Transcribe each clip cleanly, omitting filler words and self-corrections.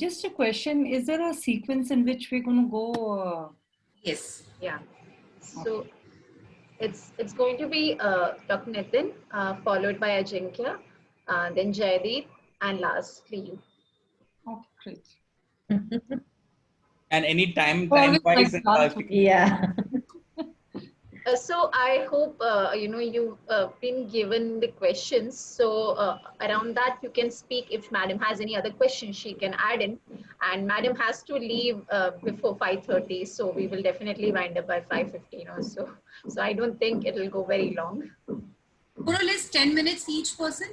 Just a question, is there a sequence in which we're going to go? Yes. Yeah. So it's going to be Dr. Nitin, followed by Ajinkya, then Jaideep, and lastly you. Okay, great. And any time Always wise, like that. Yeah. So I hope you've been given the questions. So around that you can speak. If Madam has any other questions, she can add in. And Madam has to leave before 5:30, so we will definitely wind up by 5:15 or so. So I don't think it will go very long. More or less 10 minutes each person.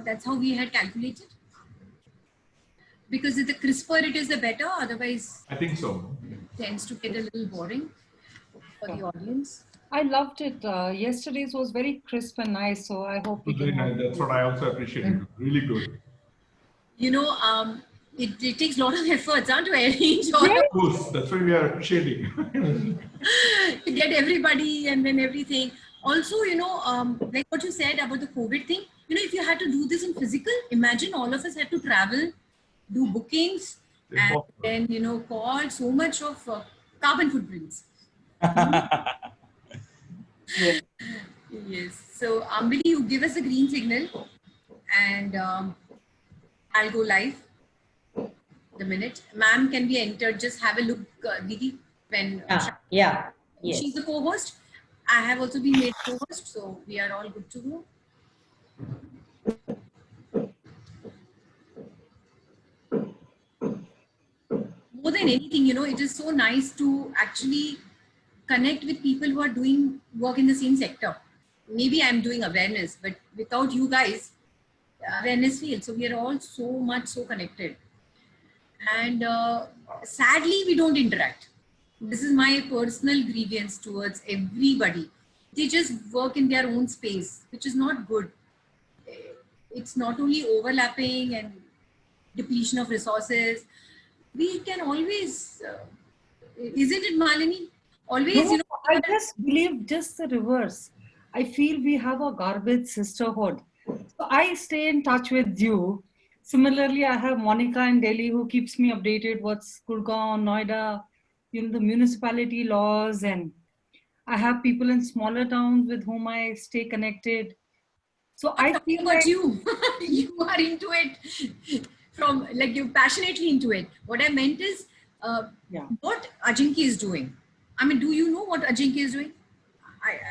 That's how we had calculated. Because the crisper it is, the better. Otherwise, I think so. it tends to get a little boring for the audience. I loved it. Yesterday's was very crisp and nice, so I hope we Very can. nice. That's what I also appreciated. Really good. You know, it takes a lot of efforts to arrange all Of course, that's why we are appreciating. to get everybody and then everything. Also, you know, like what you said about the COVID thing, you know, if you had to do this in physical, imagine all of us had to travel, do bookings, and then, you know, call so much of carbon footprints. Yes. Yes. So, Ambili, you give us a green signal and I'll go live the minute. Ma'am can be entered. Just have a look, Didi, when Yeah. Yes. she's the co-host. I have also been made co-host, so we are all good to go. More than anything, you know, it is so nice to actually connect with people who are doing work in the same sector. Maybe I'm doing awareness, but without you guys, awareness fails. So we are all so connected. And sadly, we don't interact. This is my personal grievance towards everybody. They just work in their own space, which is not good. It's not only overlapping and depletion of resources. We can always, isn't it, Malini? Always, No, you know. I just believe just the reverse. I feel we have a garbage sisterhood. So I stay in touch with you. Similarly, I have Monica in Delhi who keeps me updated what's Gurgaon, Noida, you know, the municipality laws, and I have people in smaller towns with whom I stay connected. So I feel About like you, you are into it from like you're passionately into it. What I meant is what Ajinkya is doing. I mean, do you know what Ajinkya is doing?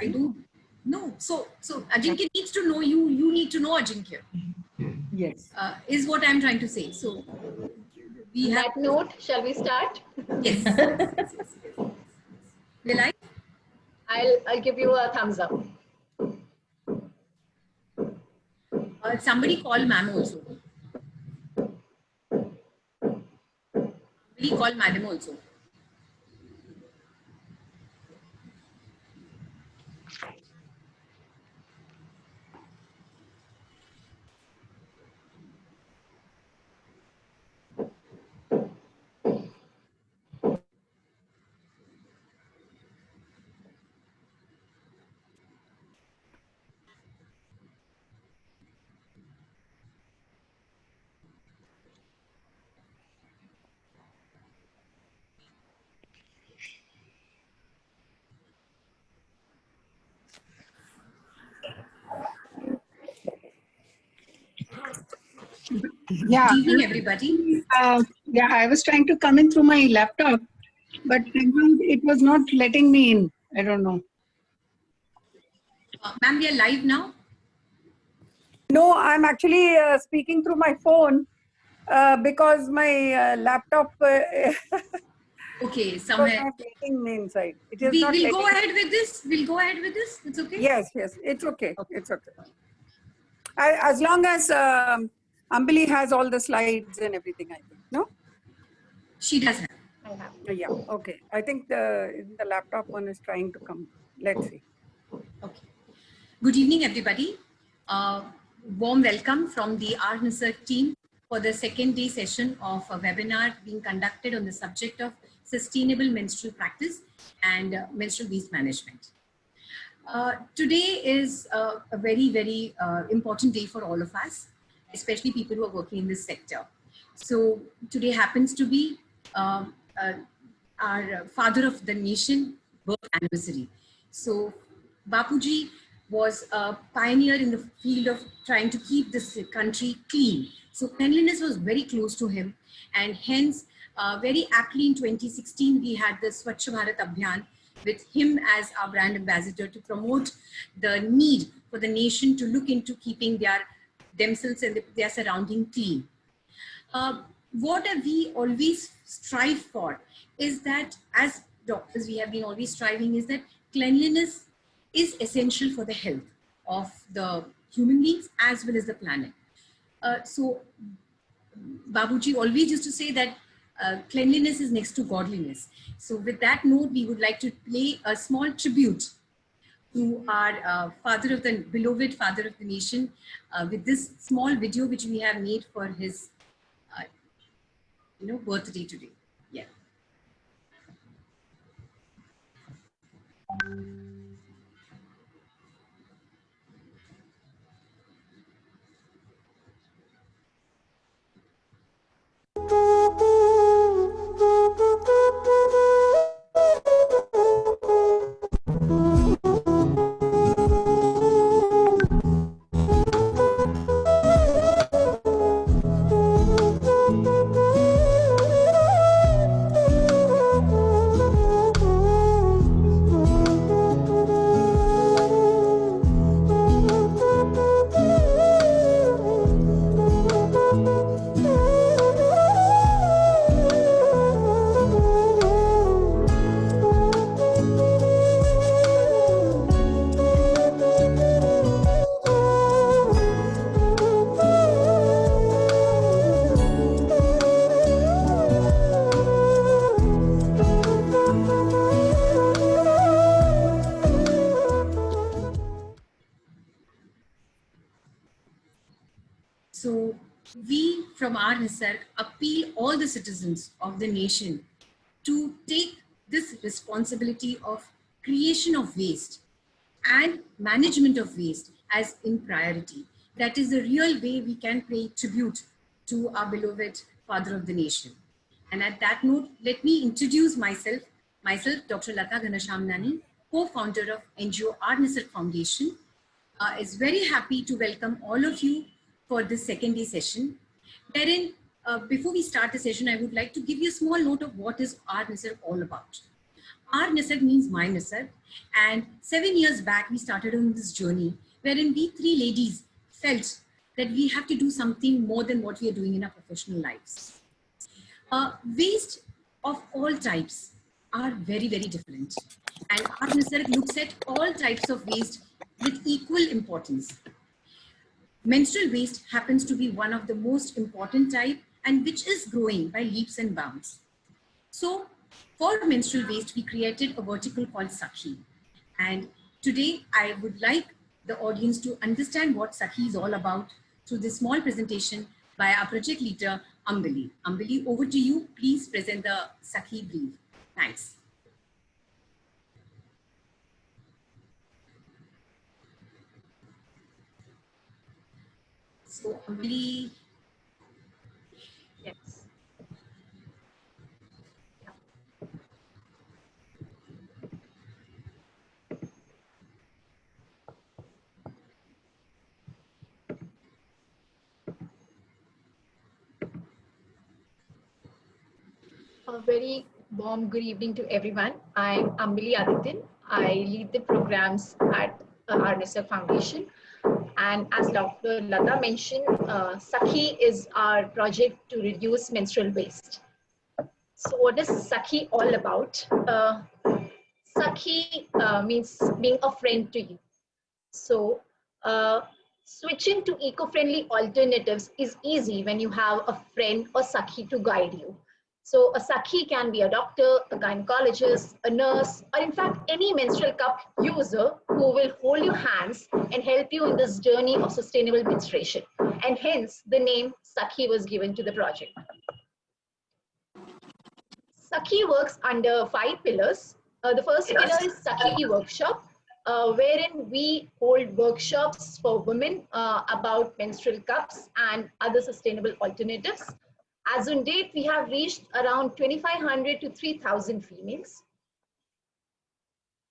I don't know. So Ajinkya needs to know you. You need to know Ajinkya. yes. Is what I'm trying to say. So we On have that note, shall we start? yes. Will I? I'll give you a thumbs up. Somebody call ma'am also. Somebody call madam also. Yeah. Good evening, everybody. Yeah, I was trying to come in through my laptop, but it was not letting me in. I don't know. Ma'am, we are live now. No, I'm actually speaking through my phone because my laptop Okay, was somewhere. not letting me inside. It is We'll not go letting ahead with this. We'll go ahead with this. It's okay. Yes, it's okay. It's okay. As long as Ambili has all the slides and everything, I think. No? She does have. I have. Yeah. Okay. I think the laptop one is trying to come. Let's see. Okay. Good evening, everybody. Warm welcome from the R-NISER team for the second day session of a webinar being conducted on the subject of sustainable menstrual practice and menstrual waste management. Today is a very important day for all of us, especially people who are working in this sector. So today happens to be our father of the nation birth anniversary. So Bapuji was a pioneer in the field of trying to keep this country clean. So cleanliness was very close to him, and hence very aptly in 2016 we had the Swachh Bharat Abhiyan with him as our brand ambassador to promote the need for the nation to look into keeping themselves and their surrounding clean. What we always strive for is that, as doctors we have been always striving, is that cleanliness is essential for the health of the human beings as well as the planet. So Babuji always used to say that cleanliness is next to godliness. So with that note, we would like to play a small tribute to our beloved father of the nation with this small video which we have made for his birthday today. Yeah. So we from our Nisarg appeal all the citizens of the nation to take this responsibility of creation of waste and management of waste as in priority. That is the real way we can pay tribute to our beloved father of the nation. And at that note, let me introduce myself, Dr. Lata Ghanashyamnani, co-founder of NGO Our Nisarg Foundation, is very happy to welcome all of you for this second day session. Wherein, before we start the session, I would like to give you a small note of what is Our Nisarg all about. Our Nisarg means my Nisarg, and 7 years back we started on this journey wherein we three ladies felt that we have to do something more than what we are doing in our professional lives. Waste of all types are very, very different, and Our Nisarg looks at all types of waste with equal importance. Menstrual waste happens to be one of the most important type and which is growing by leaps and bounds. So for menstrual waste, we created a vertical called Sakhi. And today I would like the audience to understand what Sakhi is all about through this small presentation by our project leader, Ambali. Ambali, over to you. Please present the Sakhi brief. Thanks. So Ambali. Yes. A very warm good evening to everyone. I'm Ambali Adityan. I lead the programs at Our Nisarg Foundation. And as Dr. Lata mentioned, Sakhi is our project to reduce menstrual waste. So what is Sakhi all about? Sakhi means being a friend to you. So switching to eco-friendly alternatives is easy when you have a friend or Sakhi to guide you. So a Sakhi can be a doctor, a gynecologist, a nurse, or in fact, any menstrual cup user who will hold your hands and help you in this journey of sustainable menstruation. And hence, the name Sakhi was given to the project. Sakhi works under 5 pillars. The first pillar is Sakhi Workshop, wherein we hold workshops for women about menstrual cups and other sustainable alternatives. As on date, we have reached around 2,500 to 3,000 females.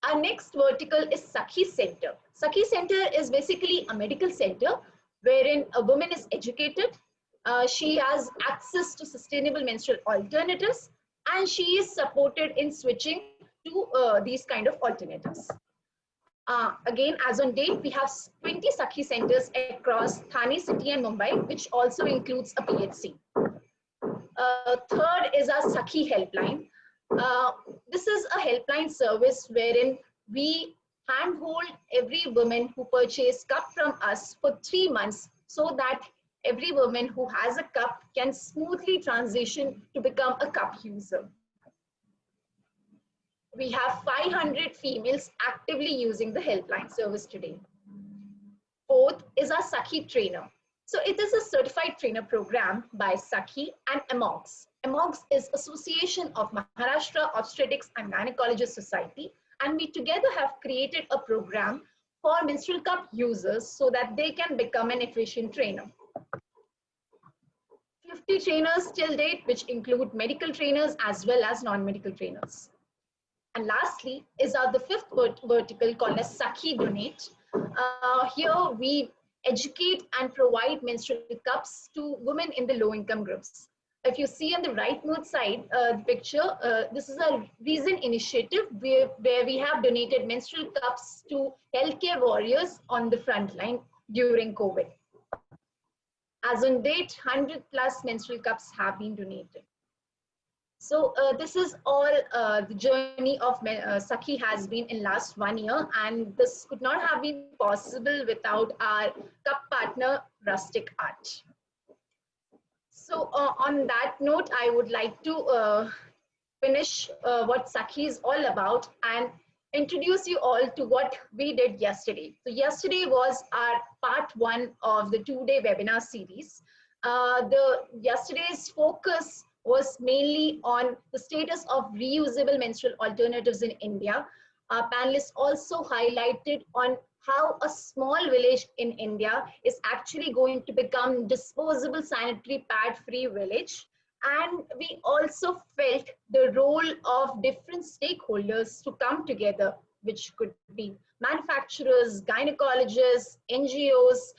Our next vertical is Sakhi Center. Sakhi Center is basically a medical center wherein a woman is educated, she has access to sustainable menstrual alternatives, and she is supported in switching to these kind of alternatives. Again, as on date, we have 20 Sakhi centers across Thane city and Mumbai, which also includes a PHC. Third is our Sakhi helpline. This is a helpline service wherein we handhold every woman who purchased cup from us for 3 months, so that every woman who has a cup can smoothly transition to become a cup user. We have 500 females actively using the helpline service today. Fourth is our Sakhi trainer. So it is a certified trainer program by Sakhi and AMOGS. AMOGS is Association of Maharashtra Obstetrics and Gynecologists Society, and we together have created a program for menstrual cup users so that they can become an efficient trainer. 50 trainers till date, which include medical trainers as well as non-medical trainers. And lastly is the fifth vertical called as Sakhi Donate. Here we educate and provide menstrual cups to women in the low income groups. If you see on the rightmost side the picture, this is a recent initiative where we have donated menstrual cups to healthcare warriors on the front line during COVID. As on date, 100 plus menstrual cups have been donated. So this is all the journey of Sakhi has been in last 1 year, and this could not have been possible without our cup partner, Rustic Art. So on that note, I would like to finish what Sakhi is all about and introduce you all to what we did yesterday. So yesterday was our part 1 of the 2-day webinar series. Yesterday's focus was mainly on the status of reusable menstrual alternatives in India. Our panelists also highlighted on how a small village in India is actually going to become disposable sanitary pad-free village. And we also felt the role of different stakeholders to come together, which could be manufacturers, gynecologists, NGOs,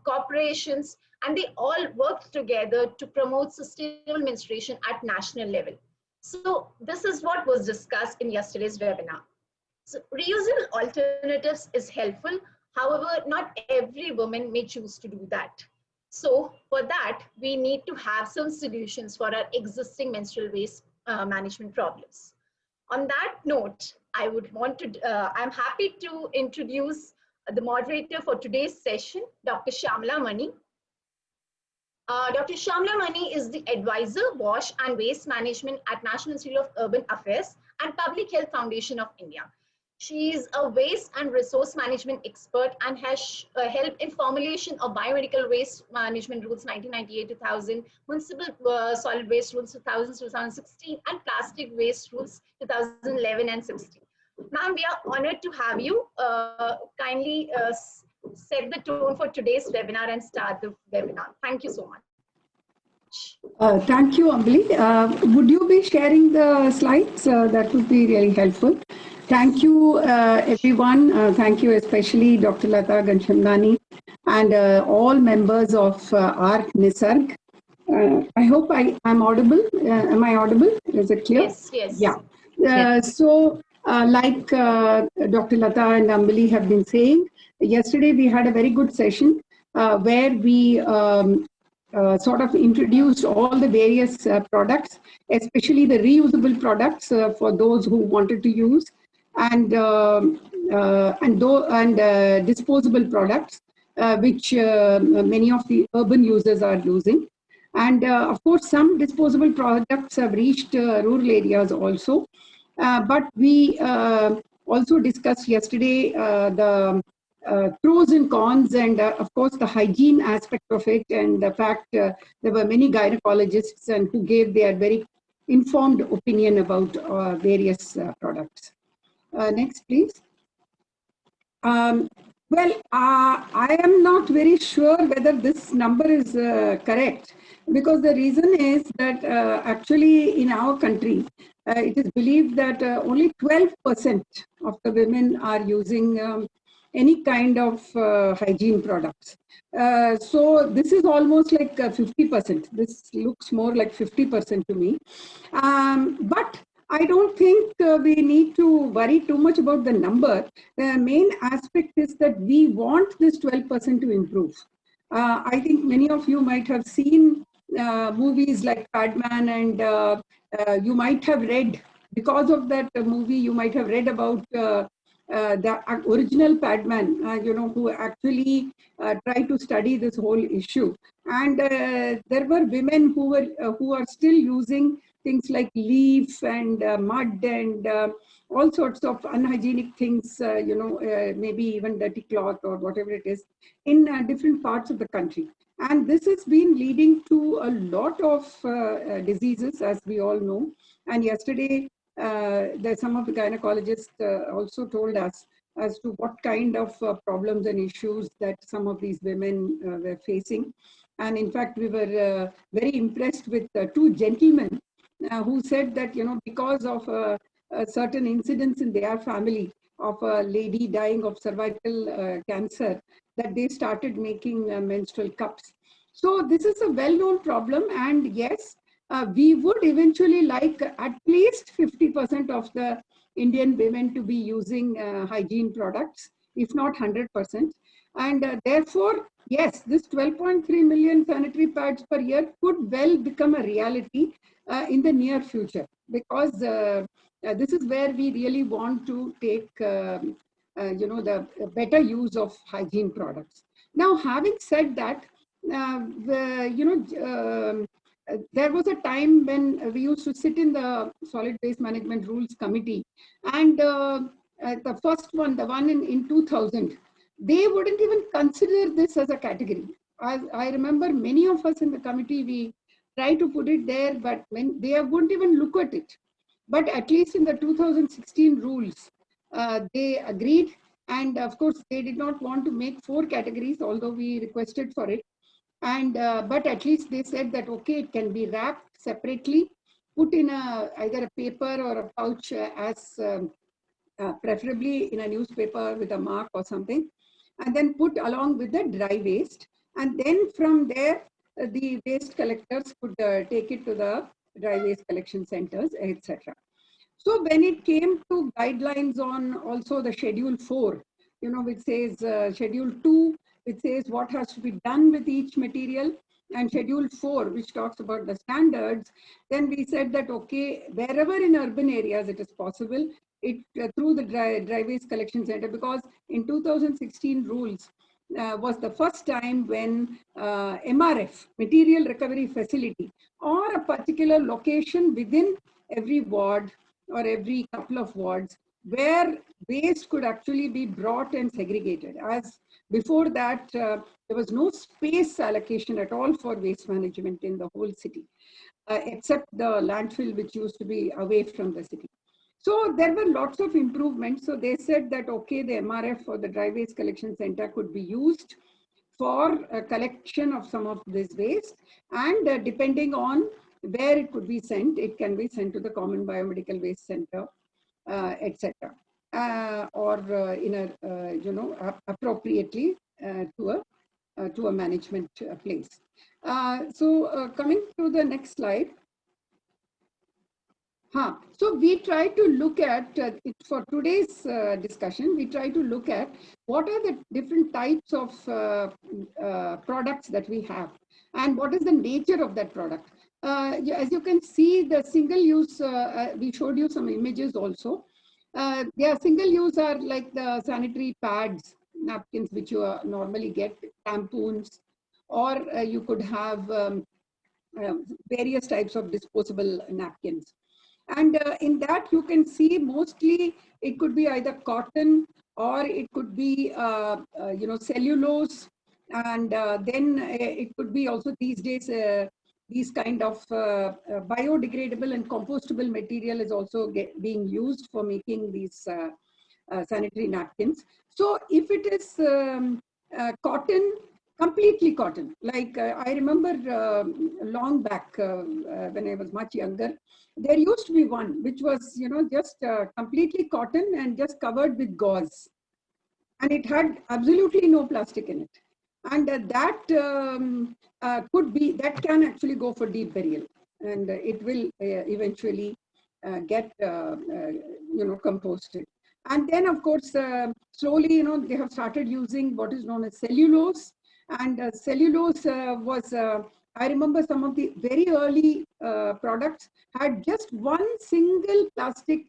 corporations, and they all worked together to promote sustainable menstruation at national level. So this is what was discussed in yesterday's webinar. So reusable alternatives is helpful. However, not every woman may choose to do that. So for that, we need to have some solutions for our existing menstrual waste management problems. On that note, I would want to, I'm happy to introduce the moderator for today's session, Dr. Shyamala Mani. Dr. Shyamala Mani is the advisor, wash and waste management at National Institute of Urban Affairs and Public Health Foundation of India. She is a waste and resource management expert and has helped in formulation of biomedical waste management rules 1998-2000, municipal solid waste rules 2000-2016, and plastic waste rules 2011 and 16. Ma'am, we are honored to have you. Kindly set the tone for today's webinar and start the webinar. Thank you so much. Thank you, Ambali. Would you be sharing the slides? That would be really helpful. Thank you, everyone. Thank you, especially Dr. Lata Ghanshyamdani and all members of ARC Nisarg. I hope I'm audible. Am I audible? Is it clear? Yes, yes. Yeah. So, like Dr. Lata and Ambali have been saying, yesterday we had a very good session where we sort of introduced all the various products, especially the reusable products for those who wanted to use, and disposable products, which many of the urban users are using. And of course, some disposable products have reached rural areas also. But we also discussed yesterday the pros and cons, and of course the hygiene aspect of it, and the fact there were many gynecologists and who gave their very informed opinion about various products. Next, please. Well, I am not very sure whether this number is correct, Because the reason is that actually in our country, it is believed that only 12% of the women are using any kind of hygiene products. So this is almost like 50%. This looks more like 50% to me. But I don't think we need to worry too much about the number. The main aspect is that we want this 12% to improve. I think many of you might have seen movies like Padman, and you might have read, because of that movie, you might have read about the original Padman, who actually tried to study this whole issue. And there were women who are still using things like leaf and mud and all sorts of unhygienic things, maybe even dirty cloth or whatever it is, in different parts of the country. And this has been leading to a lot of diseases, as we all know. And yesterday, some of the gynecologists also told us as to what kind of problems and issues that some of these women were facing. And in fact, we were very impressed with two gentlemen who said that, because of certain incidents in their family of a lady dying of cervical cancer, that they started making menstrual cups. So this is a well-known problem, and yes, we would eventually like at least 50% of the Indian women to be using hygiene products, if not 100%. And therefore, yes, this 12.3 million sanitary pads per year could well become a reality in the near future, because this is where we really want to take the better use of hygiene products. Now, having said that, there was a time when we used to sit in the Solid Waste Management Rules Committee, and the first one, the one in 2000, they wouldn't even consider this as a category. I remember many of us in the committee, we tried to put it there, but when they wouldn't even look at it. But at least in the 2016 rules, they agreed. And of course, they did not want to make 4 categories, although we requested for it. And but at least they said that, okay, it can be wrapped separately, put in either a paper or a pouch, preferably in a newspaper with a mark or something, and then put along with the dry waste. And then from there, the waste collectors could take it to the dry waste collection centers, etc. So when it came to guidelines on also the Schedule 4, which says Schedule 2, which says what has to be done with each material, and Schedule 4, which talks about the standards, then we said that, okay, wherever in urban areas it is possible, it through the dry waste collection center, because in 2016 rules was the first time when MRF, Material Recovery Facility, or a particular location within every ward or every couple of wards where waste could actually be brought and segregated. As before that, there was no space allocation at all for waste management in the whole city, except the landfill, which used to be away from the city. So there were lots of improvements. So they said that, okay, the MRF or the dry waste collection center could be used for a collection of some of this waste, and depending on where it could be sent, it can be sent to the common biomedical waste center, etc., or in a appropriately to a management place. So coming to the next slide. So we try to look at, for today's discussion, we try to look at what are the different types of products that we have, and what is the nature of that product. As you can see, the single use, we showed you some images also. Single use are like the sanitary pads, napkins, which you normally get, tampoons, or you could have various types of disposable napkins. And in that, you can see mostly it could be either cotton, or it could be cellulose, and then it could be also these days these kind of biodegradable and compostable material is also being used for making these sanitary napkins. So if it is cotton, completely cotton. Like I remember long back when I was much younger, there used to be one which was, you know, just completely cotton and just covered with gauze. And it had absolutely no plastic in it. And that can actually go for deep burial. And it will eventually get, composted. And then, of course, slowly, you know, they have started using what is known as cellulose. And cellulose I remember some of the very early products had just one single plastic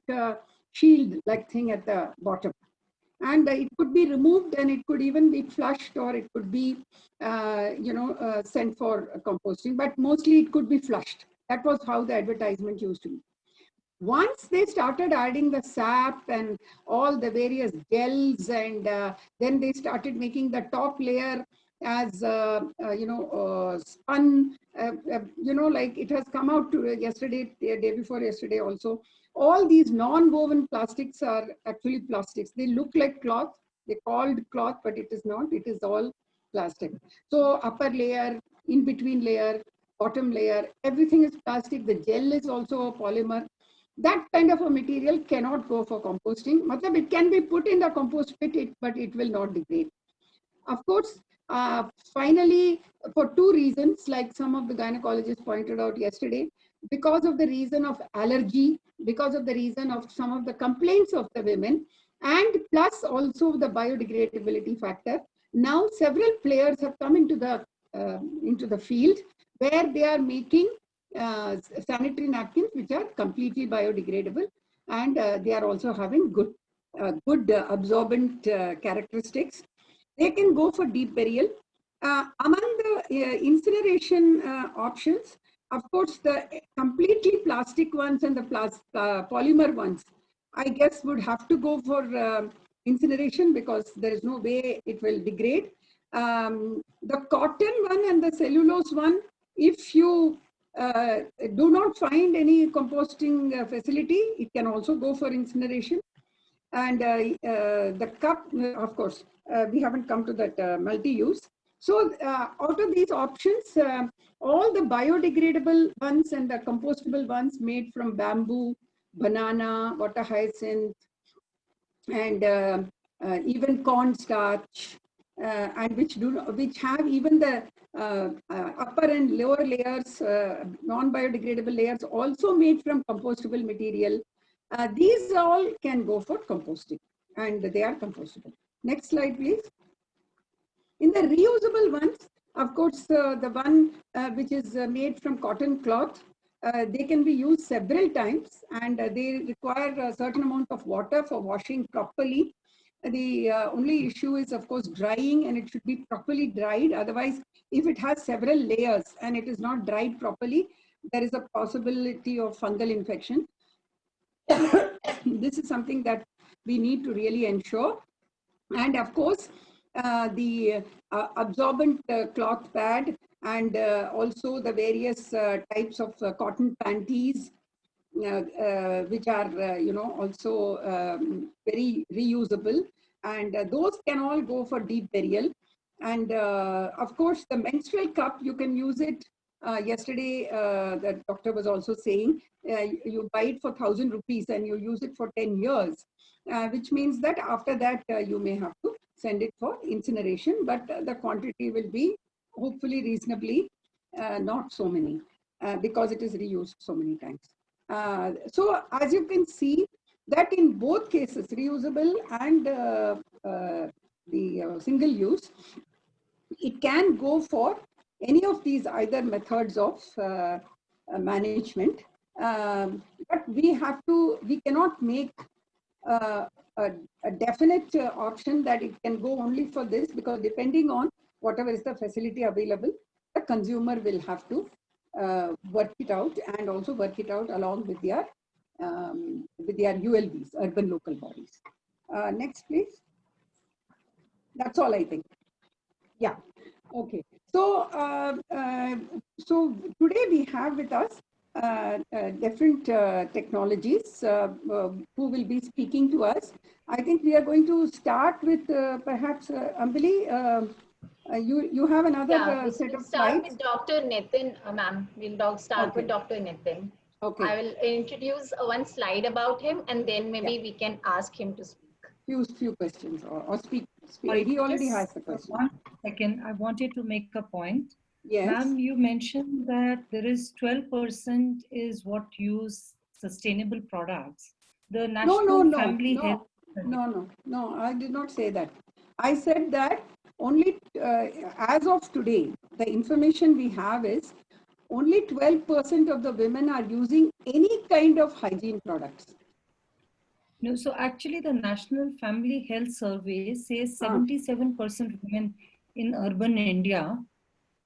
shield-like thing at the bottom. And it could be removed, and it could even be flushed, or it could be, sent for composting. But mostly it could be flushed. That was how the advertisement used to be. Once they started adding the sap and all the various gels, and then they started making the top layer as spun, like it has come out to yesterday, day before yesterday also. All these non-woven plastics are actually plastics. They look like cloth. They called cloth, but it is not. It is all plastic. So upper layer, in between layer, bottom layer, everything is plastic. The gel is also a polymer. That kind of a material cannot go for composting. Matlab, it can be put in the compost pit, but it will not degrade. Of course, finally, for two reasons, like some of the gynecologists pointed out yesterday, because of the reason of allergy, because of the reason of some of the complaints of the women, and plus also the biodegradability factor. Now, several players have come into the field where they are making sanitary napkins which are completely biodegradable, and they are also having good absorbent characteristics. They can go for deep burial. Among the incineration options, of course, the completely plastic ones and the polymer ones, I guess, would have to go for incineration, because there is no way it will degrade. The cotton one and the cellulose one, if you do not find any composting facility, it can also go for incineration. And the cup, of course, we haven't come to that multi-use. So out of these options, all the biodegradable ones and the compostable ones made from bamboo, banana, water hyacinth, and even cornstarch, and which have even the upper and lower layers, non-biodegradable layers, also made from compostable material. These all can go for composting, and they are compostable. Next slide, please. In the reusable ones, of course, the one which is made from cotton cloth, they can be used several times, and they require a certain amount of water for washing properly. The only issue is, of course, drying, and it should be properly dried. Otherwise, if it has several layers and it is not dried properly, there is a possibility of fungal infection. This is something that we need to really ensure. And of course, the absorbent cloth pad, and also the various types of cotton panties, which are, also very reusable. And those can all go for deep burial. And of course, the menstrual cup, you can use it. Yesterday, the doctor was also saying, you buy it for 1,000 rupees and you use it for 10 years, which means that after that, you may have to send it for incineration, but the quantity will be hopefully reasonably not so many, because it is reused so many times. So as you can see, that in both cases, reusable and the single use, it can go for any of these either methods of management. But we cannot make a definite option that it can go only for this, because depending on whatever is the facility available, the consumer will have to work it out, and also work it out along with their ULBs, urban local bodies. Next, please. That's all, I think. Yeah. Okay. So, so today we have with us different technologies who will be speaking to us. I think we are going to start with perhaps Ambali. You have another Yeah, set we'll of start slides. with Dr. Nitin, ma'am. We'll start with Okay. Dr. Nitin. Okay. I will introduce one slide about him, and then maybe we can ask him to speak. Few questions or speak. Sorry, He already has just the question. 1 second. I wanted to make a point. Yes. Ma'am, you mentioned that there is 12% is what use sustainable products. The National Family Health. No, I did not say that. I said that only as of today, the information we have is only 12% of the women are using any kind of hygiene products. No, so actually the National Family Health Survey says 77% women in urban India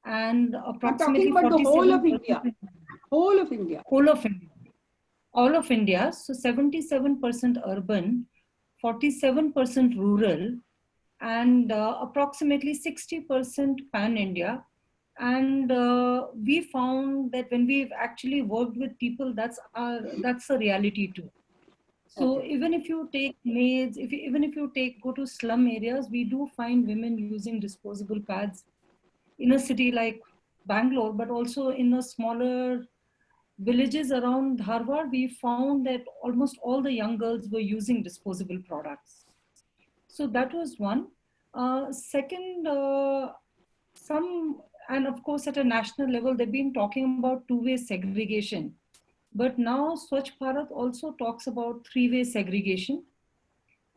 and approximately I'm talking about the whole of 47% India. Whole of India. Whole of India. All of India. So 77% urban, 47% rural, and approximately 60% pan-India. And we found that when we've actually worked with people, that's a reality too. So Okay. even if you take maids, even if you go to slum areas, we do find women using disposable pads in a city like Bangalore, but also in a smaller villages around Dharwad, we found that almost all the young girls were using disposable products. So that was one. Second, and of course at a national level, they've been talking about two-way segregation. But now Swachh Bharat also talks about three-way segregation.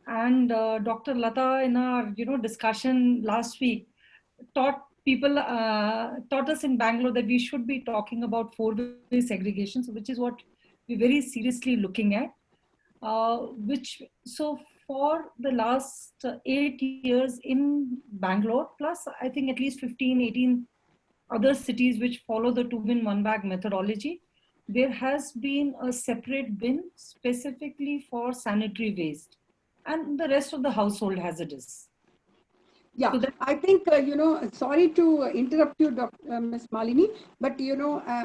And Dr. Lata in our discussion last week taught us in Bangalore that we should be talking about four-way segregation, so which is what we're very seriously looking at. So for the last 8 years in Bangalore, plus I think at least 15, 18 other cities which follow the two-bin, one-bag methodology, there has been a separate bin specifically for sanitary waste and the rest of the household hazardous. Yeah, So I think, sorry to interrupt you, Ms. Malini, but,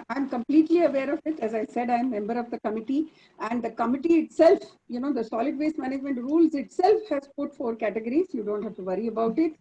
I'm completely aware of it. As I said, I'm a member of the committee, and the committee itself, the solid waste management rules itself has put 4 categories. You don't have to worry about it.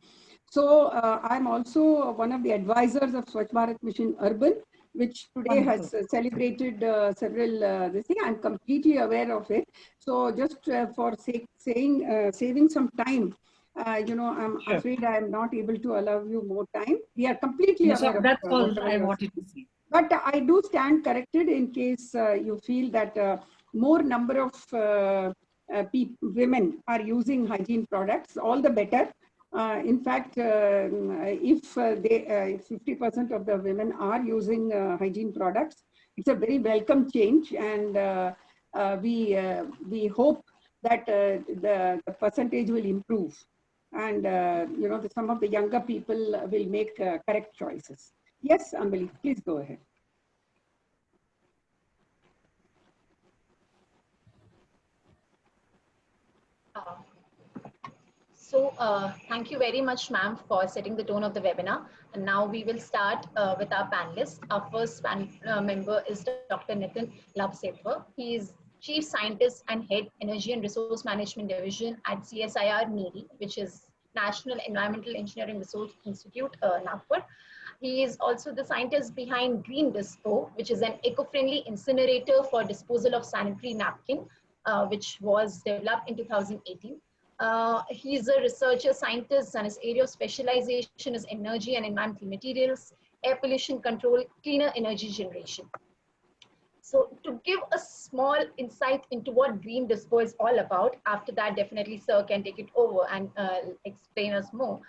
So I'm also one of the advisors of Swachh Bharat Mission Urban, which today has celebrated several this thing. I'm completely aware of it. So just for saving some time, I'm afraid I am not able to allow you more time. We are completely aware of that's all whatever I you're wanted saying. to say. But I do stand corrected in case you feel that more number of women are using hygiene products, all the better. In fact, if 50% of the women are using hygiene products, it's a very welcome change, and we hope that the percentage will improve, and some of the younger people will make correct choices. Yes, Ambali, please go ahead. Thank you very much, ma'am, for setting the tone of the webinar. And now we will start with our panelists. Our first member is Dr. Nitin Lavsepa. He is Chief Scientist and Head Energy and Resource Management Division at CSIR NEDI, which is National Environmental Engineering Research Institute, Nagpur. He is also the scientist behind Green Dispo, which is an eco-friendly incinerator for disposal of sanitary napkin, which was developed in 2018. He's a researcher scientist, and his area of specialization is energy and environmental materials, air pollution control, cleaner energy generation. So to give a small insight into what Green Dispo is all about, after that definitely Sir can take it over and explain us more.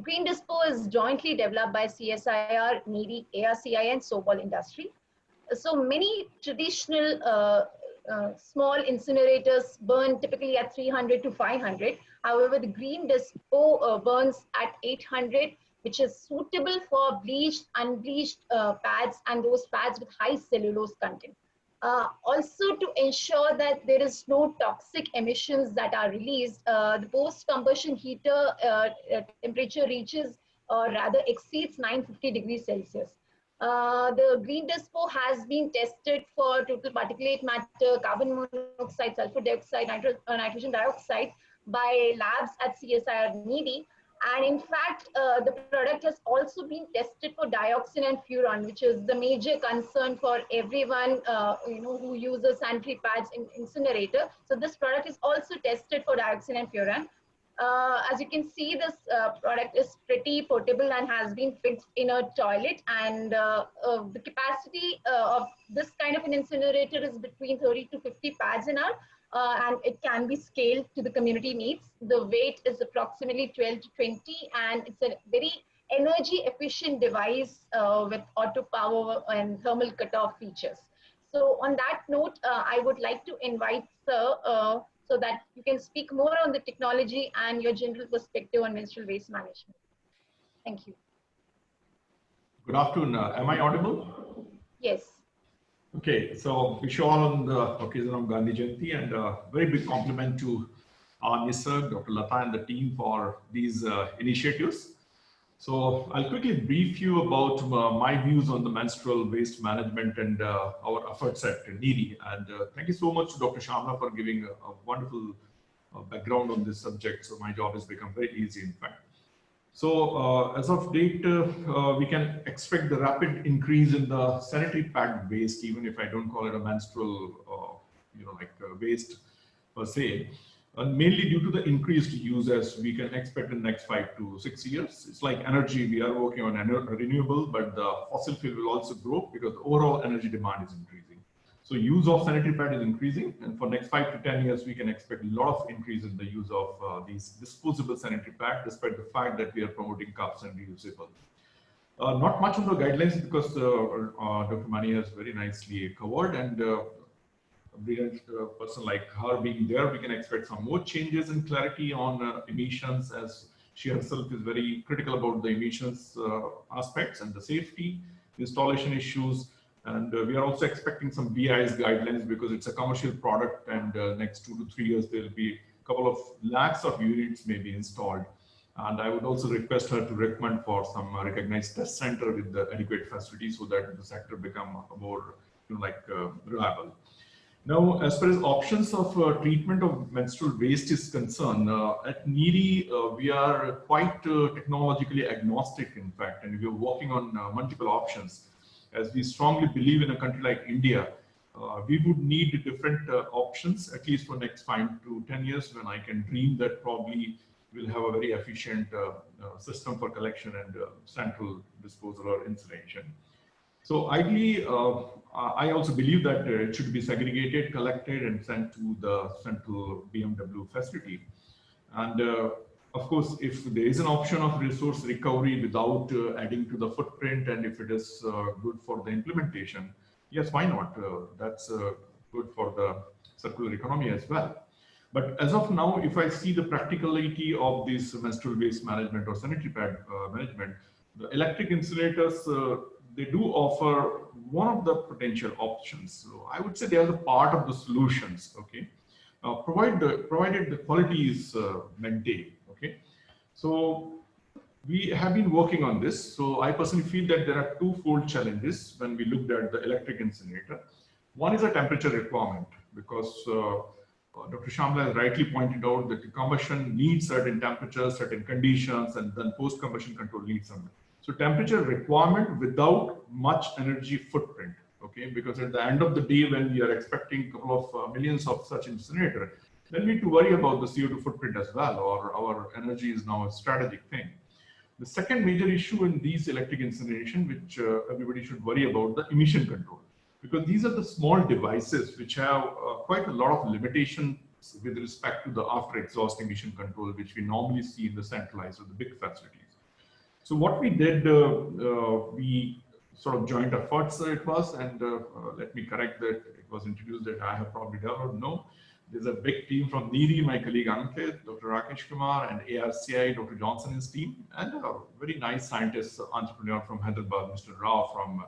Green Dispo is jointly developed by CSIR, NEDI, ARCI, and Sobol Industry. So many traditional small incinerators burn typically at 300 to 500. However, the Green Dispo burns at 800, which is suitable for bleached, unbleached pads, and those pads with high cellulose content. Also, to ensure that there is no toxic emissions that are released, the post-combustion heater temperature reaches or rather exceeds 950 degrees Celsius. The Green Dispo has been tested for total particulate matter, carbon monoxide, sulfur dioxide, nitrogen dioxide by labs at CSIR NEDI. And in fact, the product has also been tested for dioxin and furan, which is the major concern for everyone who uses sanitary pads in incinerator. So this product is also tested for dioxin and furan. As you can see, this product is pretty portable and has been fixed in a toilet. And the capacity of this kind of an incinerator is between 30 to 50 pads an hour. And it can be scaled to the community needs. The weight is approximately 12 to 20, and it's a very energy efficient device with auto power and thermal cutoff features. So on that note, I would like to invite Sir so that you can speak more on the technology and your general perspective on menstrual waste management. Thank you. Good afternoon. Am I audible? Yes. Okay, so wish you all on the occasion of Gandhi Jayanti, and a very big compliment to our Nisarg, Dr. Lata and the team for these initiatives. So I'll quickly brief you about my views on the menstrual waste management and our efforts at NEERI. And thank you so much to Dr. Shamla for giving a wonderful background on this subject. So my job has become very easy, in fact. So as of date, we can expect the rapid increase in the sanitary pad waste, even if I don't call it a menstrual, waste per se, mainly due to the increased use as we can expect in the next 5 to 6 years. It's like energy, we are working on renewable, but the fossil fuel will also grow because the overall energy demand is increasing. So use of sanitary pad is increasing, and for next 5 to 10 years, we can expect a lot of increase in the use of these disposable sanitary pad, despite the fact that we are promoting cups and reusable. Not much on the guidelines because Dr. Mani has very nicely covered, and a brilliant person like her being there, we can expect some more changes and clarity on emissions, as she herself is very critical about the emissions aspects and the safety, installation issues. And we are also expecting some BIS guidelines because it's a commercial product, and next 2 to 3 years, there will be a couple of lakhs of units may be installed. And I would also request her to recommend for some recognized test center with the adequate facilities so that the sector become more reliable. Now, as far as options of treatment of menstrual waste is concerned, at NEERI, we are quite technologically agnostic, in fact, and we are working on multiple options. As we strongly believe in a country like India, we would need different options, at least for next 5 to 10 years, when I can dream that probably we'll have a very efficient system for collection and central disposal or incineration. So ideally, I also believe that it should be segregated, collected, and sent to the central BMW facility. And of course, if there is an option of resource recovery without adding to the footprint, and if it is good for the implementation, yes, why not? That's good for the circular economy as well. But as of now, if I see the practicality of this menstrual waste management or sanitary pad management, the electric incinerators, they do offer one of the potential options. So I would say they are the part of the solutions, okay? Provided the quality is maintained, okay? So we have been working on this. So I personally feel that there are twofold challenges when we looked at the electric incinerator. One is a temperature requirement, because Dr. Shamla has rightly pointed out that the combustion needs certain temperatures, certain conditions, and then post-combustion control needs some. So temperature requirement without much energy footprint, okay? Because at the end of the day, when we are expecting a couple of millions of such incinerator, then we need to worry about the CO2 footprint as well, or our energy is now a strategic thing. The second major issue in these electric incineration, which everybody should worry about, the emission control. Because these are the small devices which have quite a lot of limitations with respect to the after exhaust emission control, which we normally see in the centralized or the big facilities. So what we did, we sort of joint efforts it was, and let me correct that it was introduced that I have probably developed. No, there's a big team from NEERI, my colleague Ankit, Dr. Rakesh Kumar, and ARCI, Dr. Johnson and his team, and a very nice scientist, entrepreneur from Hyderabad, Mr. Rao from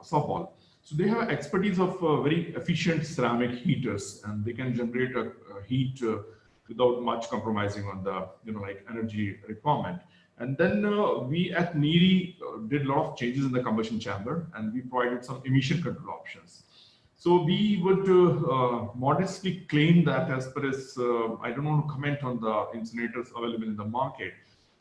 Softball. So they have expertise of very efficient ceramic heaters, and they can generate a heat without much compromising on the energy requirement. And then we at NEERI did a lot of changes in the combustion chamber, and we provided some emission control options. So we would modestly claim that, as far as I don't want to comment on the incinerators available in the market,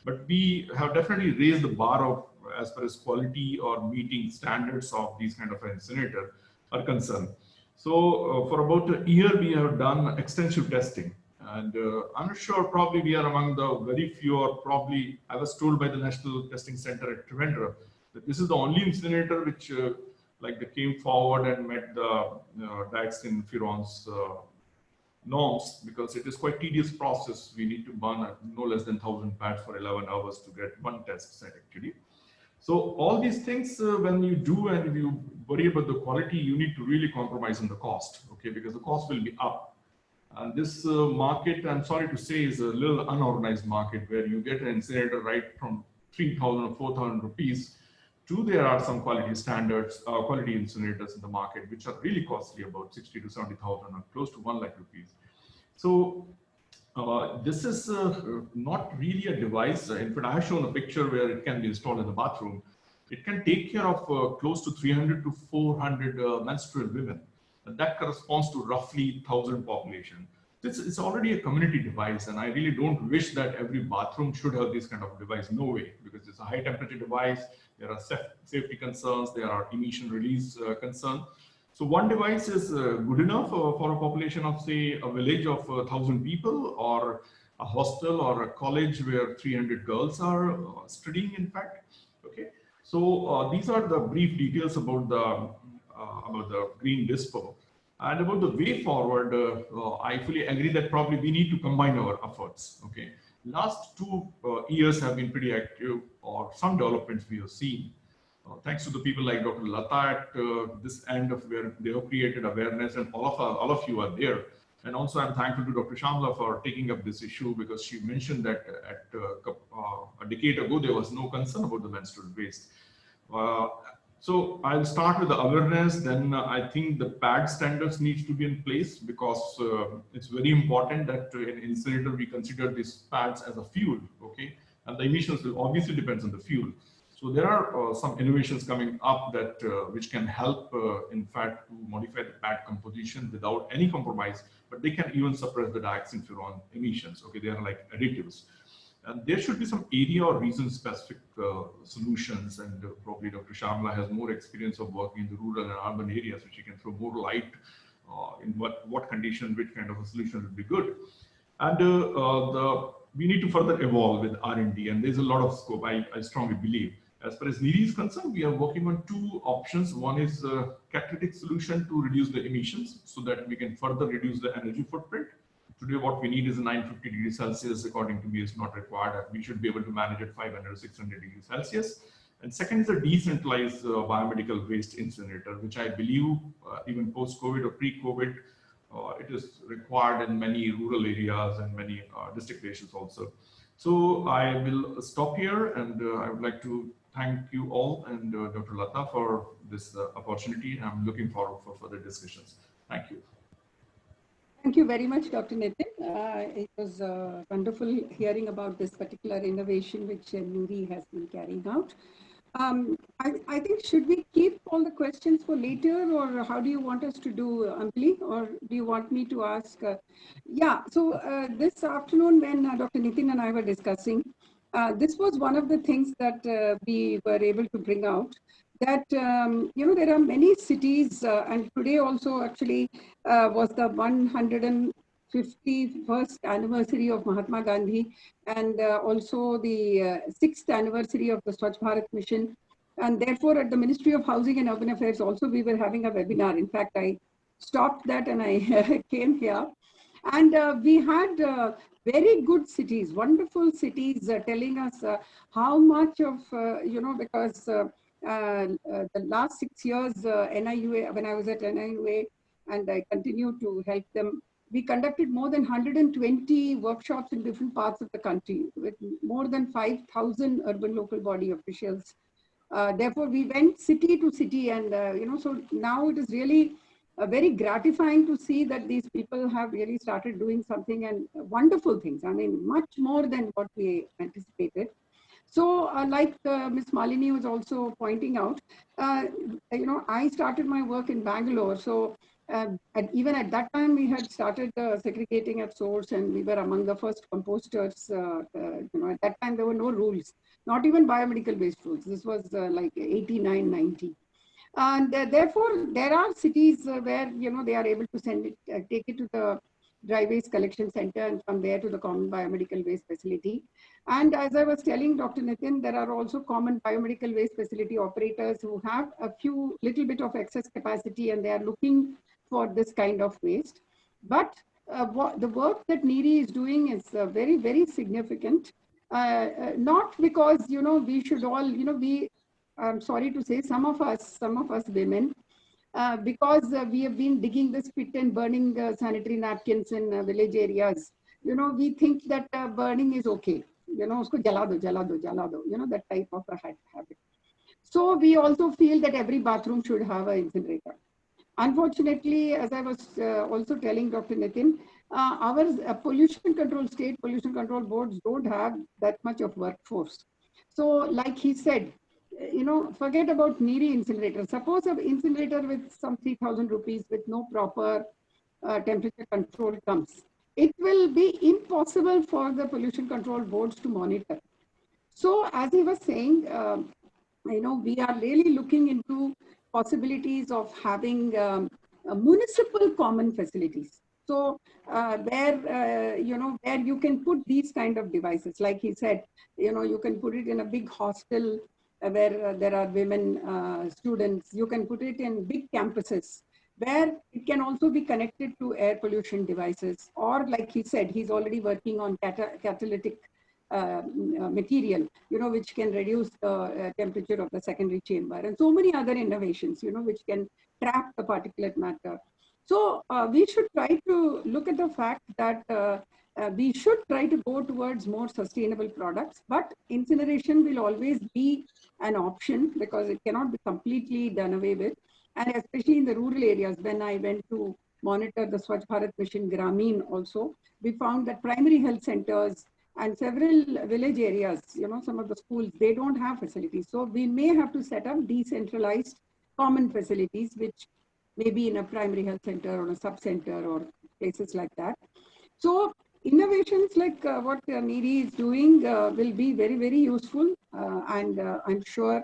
but we have definitely raised the bar of as far as quality or meeting standards of these kind of incinerator are concerned. So for about a year, we have done extensive testing. And I'm not sure, probably we are among the very few, or probably I was told by the National Testing Center at Trivandrum that this is the only incinerator which like they came forward and met the dioxin furan's norms, because it is quite tedious process. We need to burn no less than 1,000 pads for 11 hours to get one test set actually. So all these things, when you do and you worry about the quality, you need to really compromise on the cost, okay, because the cost will be up. And this market, I'm sorry to say, is a little unorganized market where you get an incinerator right from 3,000 or 4,000 rupees to there are some quality standards, quality incinerators in the market, which are really costly, about 60 to 70,000 or close to 1 lakh rupees. So this is not really a device. In fact, I have shown a picture where it can be installed in the bathroom. It can take care of close to 300 to 400 menstrual women. And that corresponds to roughly 1,000 population. It's already a community device, and I really don't wish that every bathroom should have this kind of device. No way, because it's a high temperature device. There are safety concerns. There are emission release concerns. So one device is good enough for a population of, say, a village of 1,000 people, or a hostel or a college where 300 girls are studying, in fact. Okay, so these are the brief details about the green dispo. And about the way forward, I fully agree that probably we need to combine our efforts. Okay, last 2 years have been pretty active, or some developments we have seen. Thanks to the people like Dr. Lata at this end of where they have created awareness, and all of you are there. And also I'm thankful to Dr. Shamla for taking up this issue, because she mentioned that at a decade ago, there was no concern about the menstrual waste. So I'll start with the awareness, then I think the pad standards needs to be in place, because it's very important that in incinerator we consider these pads as a fuel, okay? And the emissions will obviously depends on the fuel. So there are some innovations coming up that which can help, in fact, to modify the pad composition without any compromise, but they can even suppress the dioxin furan emissions. Okay, they are like additives. And there should be some area or region-specific solutions, and probably Dr. Shamla has more experience of working in the rural and urban areas, so she can throw more light in what condition, which kind of a solution would be good. And we need to further evolve with R&D, and there's a lot of scope, I strongly believe. As far as NEERI is concerned, we are working on 2 options. One is a catalytic solution to reduce the emissions so that we can further reduce the energy footprint. Today, what we need is a 950 degrees Celsius, according to me, is not required. We should be able to manage at 500, 600 degrees Celsius. And second is a decentralized biomedical waste incinerator, which I believe even post-COVID or pre-COVID, it is required in many rural areas and many district places also. So I will stop here, and I would like to thank you all and Dr. Lata for this opportunity. I'm looking forward for further discussions. Thank you. Thank you very much, Dr. Nitin. It was wonderful hearing about this particular innovation which NEERI has been carrying out. I think, should we keep all the questions for later, or how do you want us to do, Ampli? Or do you want me to ask? Yeah, so this afternoon when Dr. Nitin and I were discussing, this was one of the things that we were able to bring out, that, you know, there are many cities, and today also actually was the 151st anniversary of Mahatma Gandhi, and also the 6th anniversary of the Swachh Bharat Mission. And therefore, at the Ministry of Housing and Urban Affairs also, we were having a webinar. In fact, I stopped that and I came here. And we had very good cities, wonderful cities telling us how much of, you know, because the last 6 years, NIUA, when I was at NIUA, and I continue to help them, we conducted more than 120 workshops in different parts of the country with more than 5,000 urban local body officials. Therefore, we went city to city, and you know, so now it is really very gratifying to see that these people have really started doing something, and wonderful things. I mean, much more than what we anticipated. So like Ms. Malini was also pointing out, you know, I started my work in Bangalore. So And even at that time, we had started segregating at source, and we were among the first composters. At that time, there were no rules, not even biomedical waste rules. This was like 89, 90. And therefore, there are cities where, they are able to send it, take it to the dry waste collection center, and from there to the common biomedical waste facility. And as I was telling Dr. Nitin, there are also common biomedical waste facility operators who have a few little bit of excess capacity, and they are looking for this kind of waste. But the work that NEERI is doing is very, very significant. Not because, we should all, I'm sorry to say, some of us women, because we have been digging this pit and burning sanitary napkins in village areas, we think that burning is okay. Usko jala do, that type of a habit. So we also feel that every bathroom should have an incinerator. Unfortunately, as I was also telling Dr. Nitin, our state pollution control boards don't have that much of workforce. So like he said, forget about NEERI incinerator. Suppose an incinerator with some 3,000 rupees with no proper temperature control comes. It will be impossible for the pollution control boards to monitor. So as he was saying, we are really looking into possibilities of having municipal common facilities. So where you can put these kind of devices, like he said, you can put it in a big hostel where there are women students. You can put it in big campuses where it can also be connected to air pollution devices. Or like he said, he's already working on catalytic material, which can reduce the temperature of the secondary chamber, and so many other innovations, which can trap the particulate matter. So we should try to look at the fact that we should try to go towards more sustainable products, but incineration will always be an option because it cannot be completely done away with. And especially in the rural areas, when I went to monitor the Swachh Bharat Mission Grameen also, we found that primary health centers and several village areas, some of the schools, they don't have facilities. So we may have to set up decentralized common facilities, which may be in a primary health center or a sub-center or places like that. So innovations like what NEERI is doing will be very, very useful. And I'm sure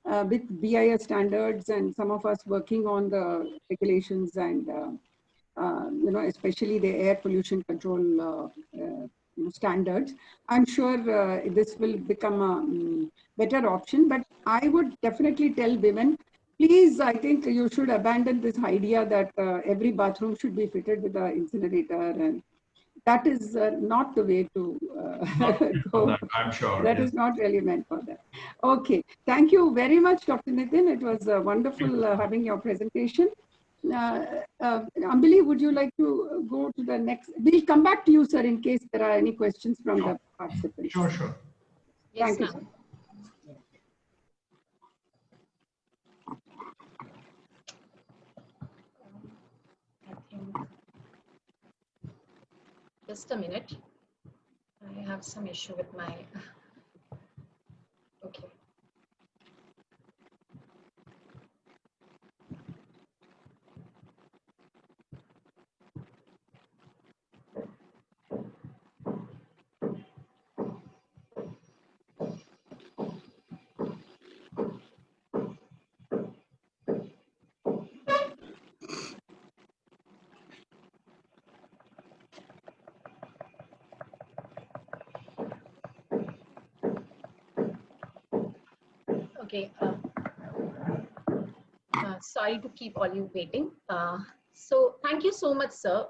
with BIS standards and some of us working on the regulations and, especially the air pollution control standards, I'm sure this will become a better option. But I would definitely tell women, please, I think you should abandon this idea that every bathroom should be fitted with an incinerator, and that is not the way to go. That, I'm sure. That is not really meant for that. Okay, thank you very much, Dr. Nitin. It was wonderful having your presentation. Ambili, would you like to go to the next? We'll come back to you, sir, in case there are any questions from the participants. Sure, sure. Yes, Thank you, ma'am. Just a minute. I have some issue with my. Okay. Okay. Sorry to keep all you waiting. So thank you so much, sir.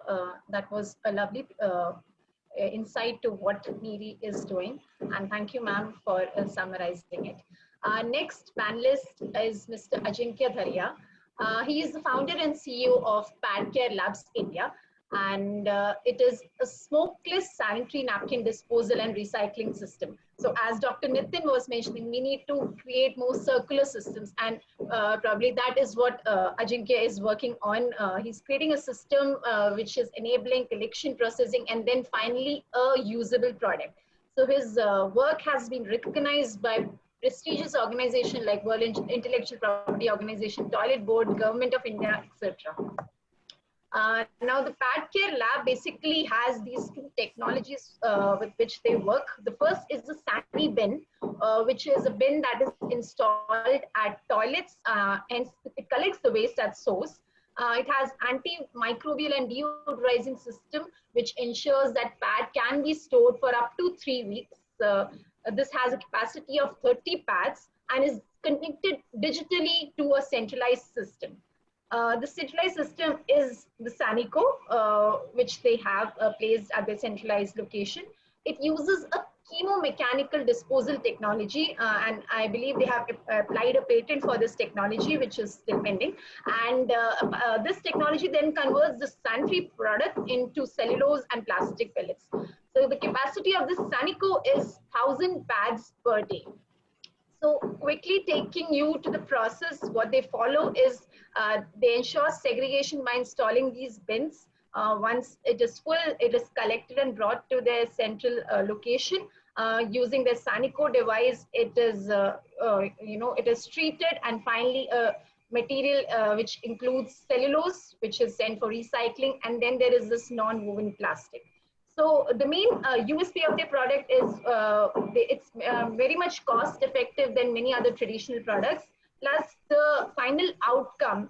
That was a lovely insight to what NEERI is doing. And thank you, ma'am, for summarizing it. Next panelist is Mr. Ajinkya Dharia. He is the founder and CEO of Padcare Labs India. And it is a smokeless sanitary napkin disposal and recycling system. So as Dr. Nitin was mentioning, we need to create more circular systems, and probably that is what Ajinkya is working on. He's creating a system which is enabling collection, processing, and then finally a usable product. So his work has been recognized by prestigious organizations like World Intellectual Property Organization, Toilet Board, Government of India, etc. Now, the Pad Care Lab basically has these two technologies with which they work. The first is the Sani bin, which is a bin that is installed at toilets, and it collects the waste at source. It has antimicrobial and deodorizing system, which ensures that pad can be stored for up to 3 weeks. This has a capacity of 30 pads and is connected digitally to a centralized system. The centralized system is the Sanico, which they have placed at their centralized location. It uses a chemomechanical disposal technology, and I believe they have applied a patent for this technology, which is still pending. And this technology then converts the sanitary product into cellulose and plastic pellets. So the capacity of this Sanico is 1,000 pads per day. So quickly taking you to the process, what they follow is they ensure segregation by installing these bins. Once it is full, it is collected and brought to their central location. Using their Sanico device, it is, it is treated, and finally material which includes cellulose, which is sent for recycling, and then there is this non-woven plastic. So the main USP of their product is it's very much cost effective than many other traditional products. Plus the final outcome,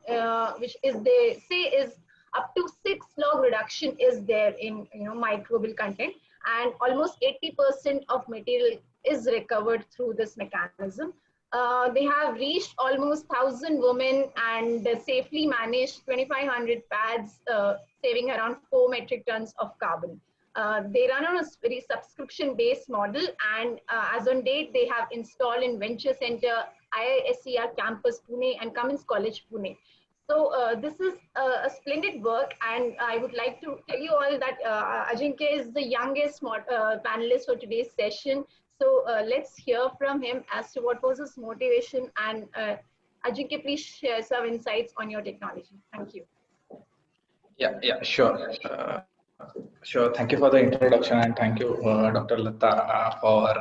which is they say is up to 6 log reduction is there in microbial content, and almost 80% of material is recovered through this mechanism. They have reached almost 1,000 women and safely managed 2,500 pads, saving around 4 metric tons of carbon. They run on a very subscription-based model, and as on date, they have installed in Venture Center, IISER Campus Pune, and Cummins College Pune. So this is a splendid work, and I would like to tell you all that Ajinkya is the youngest panelist for today's session. So let's hear from him as to what was his motivation, and Ajinkya, please share some insights on your technology. Thank you. Yeah, sure. Sure. Thank you for the introduction, and thank you, Dr. Lata, for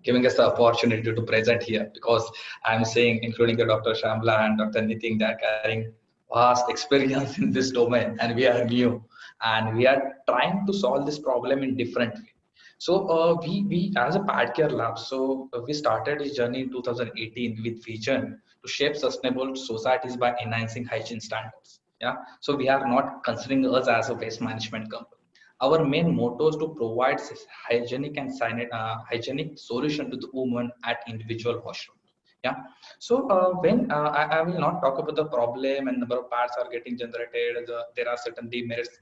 giving us the opportunity to present here, because I'm saying, including the Dr. Shamla and Dr. Nitin, they are carrying vast experience in this domain, and we are new, and we are trying to solve this problem in different way. So we as a Pad Care Lab, so we started this journey in 2018 with vision to shape sustainable societies by enhancing hygiene standards. Yeah, so we are not considering us as a waste management company. Our main motto is to provide hygienic and hygienic solution to the woman at individual washroom. Yeah. So when I will not talk about the problem and number of pads are getting generated, there are certain demerits.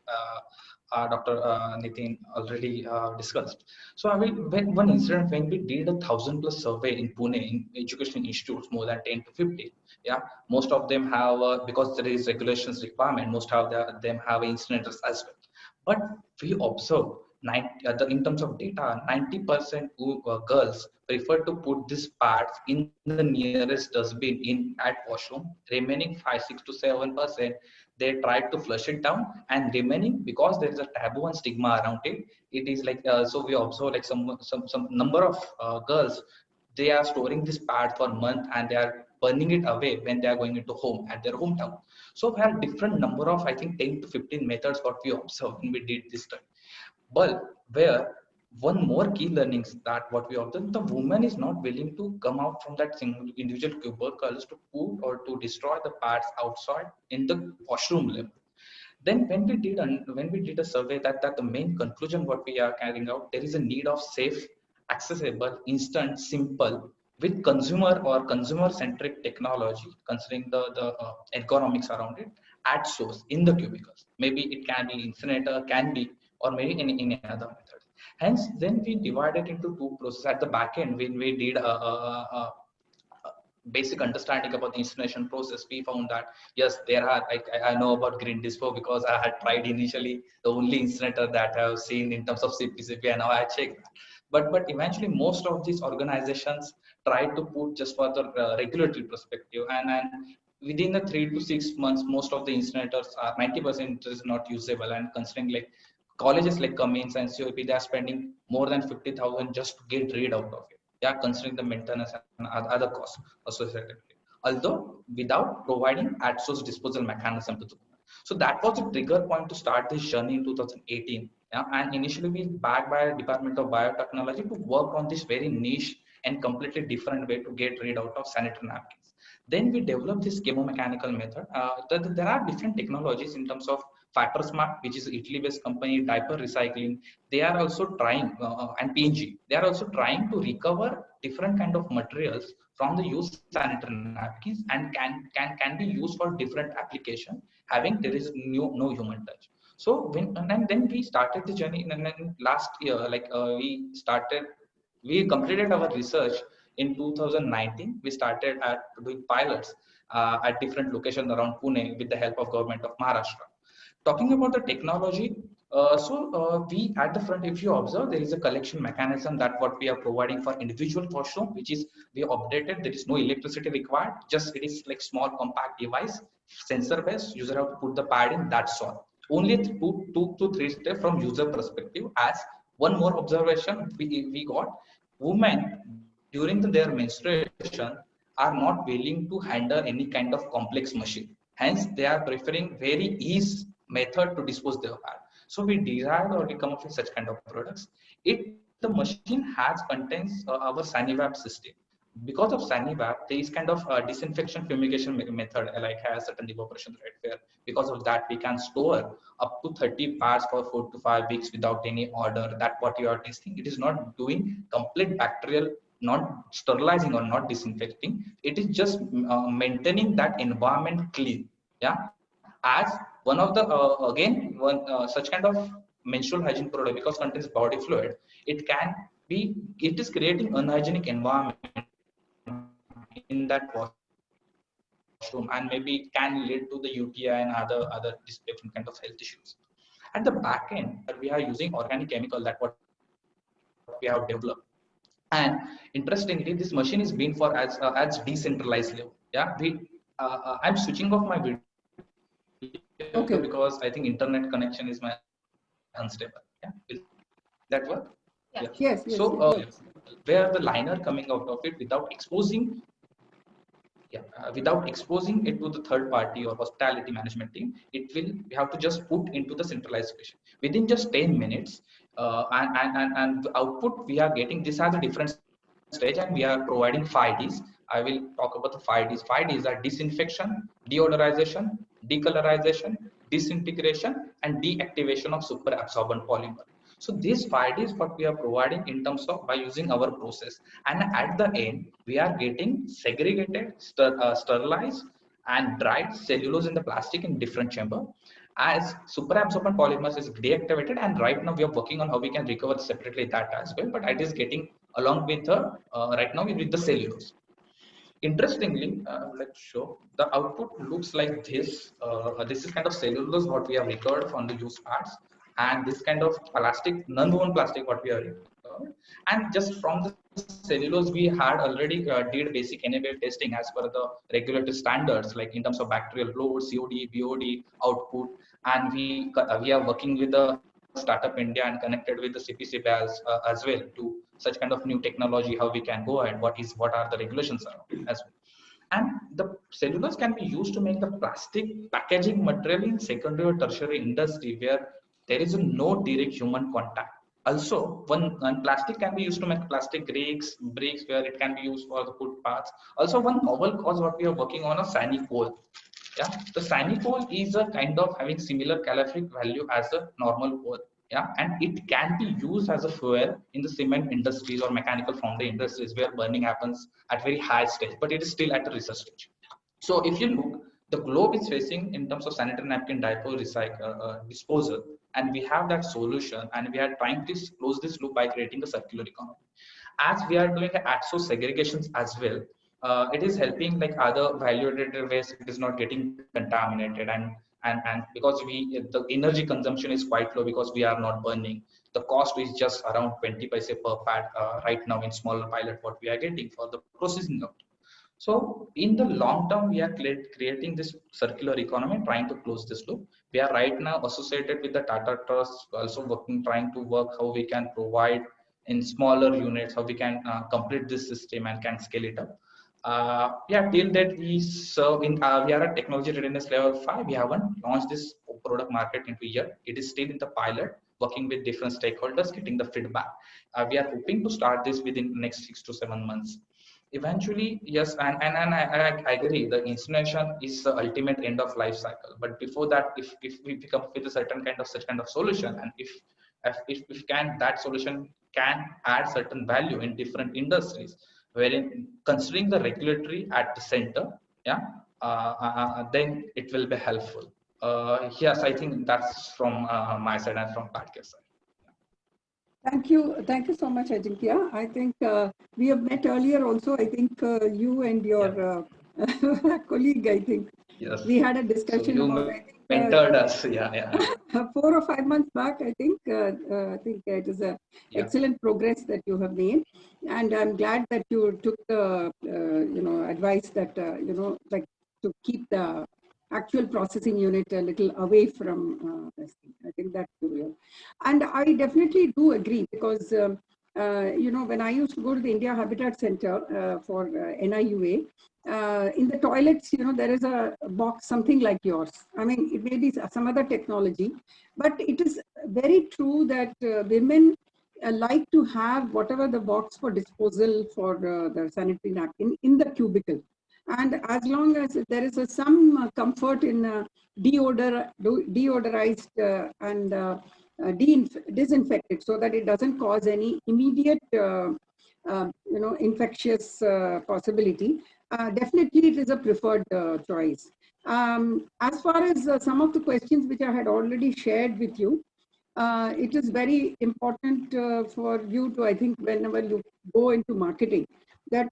Dr. Nitin already discussed. So I will, one incident when we did 1,000+ survey in Pune in education institutes, more than 10 to 50. Yeah, most of them have because there is regulations requirement. Most of them have incinerators as well. But we observe in terms of data, 90% girls prefer to put these pads in the nearest dustbin at washroom. Remaining 6 to 7%, they try to flush it down, and remaining, because there is a taboo and stigma around it, it is like so we observe like some number of girls, they are storing this pad for a month and they are burning it away when they are going into home at their hometown. So we have different number of, I think, 10 to 15 methods what we observed when we did this study. But where one more key learnings that what we observed, the woman is not willing to come out from that single individual cubicles to put or to destroy the pads outside in the washroom level. Then when we did a survey, that the main conclusion what we are carrying out, there is a need of safe, accessible, instant, simple, with consumer or consumer centric technology, considering the ergonomics around it, at source in the cubicles. Maybe it can be incinerator, can be, or maybe any other method. Hence, then we divided into two processes at the back end. When we did a basic understanding about the incineration process, we found that yes, there are, I know about green dispo because I had tried initially the only incinerator that I have seen in terms of CPCP, and now I checked that. But eventually most of these organizations try to put just for the regulatory perspective, and within the 3 to 6 months, most of the incinerators are 90% is not usable, and considering like colleges like Cummins and COP, they are spending more than 50,000 just to get rid out of it. Yeah, considering the maintenance and other costs associated with it. Although without providing at source disposal mechanism to the woman. So that was the trigger point to start this journey in 2018. Yeah? And initially we backed by Department of Biotechnology to work on this very niche and completely different way to get rid out of sanitary napkins. Then we developed this chemomechanical method. There are different technologies in terms of FatterSmart, which is Italy-based company, diaper recycling. They are also trying, and P&G, they are also trying to recover different kind of materials from the used sanitary napkins and can be used for different application, having there is no human touch. So and then we started the journey, and then last year, like we completed our research in 2019. We started at doing pilots at different locations around Pune with the help of government of Maharashtra. Talking about the technology, we at the front, if you observe, there is a collection mechanism that what we are providing for individual washroom, which is we updated. There is no electricity required. Just it is like small compact device, sensor based. User have to put the pad in. That's all. Only two to three steps from user perspective. As one more observation we got, women during their menstruation are not willing to handle any kind of complex machine. Hence, they are preferring very easy method to dispose their pad. So we desired or we come up with such kind of products. The machine has contains our SaniWrap system. Because of SaniWrap, there is kind of disinfection fumigation method, like has certain evaporation rate where because of that we can store up to 30 pads for 4 to 5 weeks without any order. That what you are testing. It is not doing complete bacterial, not sterilizing or not disinfecting. It is just maintaining that environment clean. Yeah, as one of the again one such kind of menstrual hygiene product, because contains body fluid, it is creating unhygienic environment in that washroom, and maybe can lead to the UTI and other different kind of health issues. At the back end, we are using organic chemical that what we have developed. And interestingly, this machine is being for as decentralized level. Yeah, I'm switching off my video because I think internet connection is my unstable. Yeah, will that work? Yeah. Yes. So where the liner coming out of it without exposing, without exposing it to the third party or hospitality management team, we have to just put into the centralized station within just 10 minutes. And the output we are getting, this has a different stage, and we are providing 5Ds. I will talk about the 5Ds. 5Ds are disinfection, deodorization, decolorization, disintegration, and deactivation of super absorbent polymer. So these 5Ds what we are providing in terms of by using our process, and at the end we are getting segregated, sterilized, and dried cellulose in the plastic in different chamber. As super absorbent polymers is deactivated, and right now we are working on how we can recover separately that as well. But it is getting along with the right now with the cellulose. Interestingly, let's show the output looks like this. This is kind of cellulose what we have recovered from the used parts, and this kind of plastic, non-woven plastic what we have recovered. And just from the cellulose, we had already did basic NABL testing as per the regulatory standards, like in terms of bacterial load, COD, BOD output, and we are working with the Startup India and connected with the CPC as well to such kind of new technology, how we can go ahead, what are the regulations around as well. And the cellulose can be used to make the plastic packaging material in secondary or tertiary industry where there is no direct human contact. Also, one plastic can be used to make plastic bricks where it can be used for the food parts. Also, one novel cause what we are working on is Sani-coal. Yeah, the Sani-coal is a kind of having similar calorific value as a normal coal. Yeah, and it can be used as a fuel in the cement industries or mechanical foundry industries where burning happens at very high stage, but it is still at the research stage. So if you look, the globe is facing in terms of sanitary napkin diaper recycle disposal, and we have that solution, and we are trying to close this loop by creating a circular economy. As we are doing AXO segregations as well, it is helping like other value-added waste. It is not getting contaminated, and because the energy consumption is quite low because we are not burning. The cost is just around 20 paise per pad right now in smaller pilot what we are getting for the processing of. So in the long term, we are creating this circular economy, trying to close this loop. We are right now associated with the Tata Trust, also trying to work how we can provide in smaller units, how we can complete this system and can scale it up. Yeah, till that we serve in, we are at technology readiness level 5. We haven't launched this product market into yet. It is still in the pilot, working with different stakeholders, getting the feedback. We are hoping to start this within the next 6 to 7 months. Eventually, yes, and I agree, the insemination is the ultimate end of life cycle. But before that, if we come up with a certain kind of such kind of solution, and if can that solution can add certain value in different industries, wherein considering the regulatory at the center, yeah, then it will be helpful. Yes, I think that's from my side and from Patke's side. Thank you. Thank you so much, Ajinkya. I think we have met earlier also. I think you and your colleague, I think, Yes. we had a discussion So you about, I think, mentored us. Yeah. 4 or 5 months back, I think. I think it is a excellent progress that you have made, and I'm glad that you took the advice that like to keep the actual processing unit a little away from this thing. I think that's real, and I definitely do agree because when I used to go to the India Habitat Center for NIUA. In the toilets, there is a box, something like yours. I mean, it may be some other technology, but it is very true that women like to have whatever the box for disposal for the sanitary napkin in the cubicle. And as long as there is some comfort in deodorized and disinfected so that it doesn't cause any immediate infectious possibility, definitely it is a preferred choice. As far as some of the questions which I had already shared with you, it is very important for you to, I think, whenever you go into marketing, that,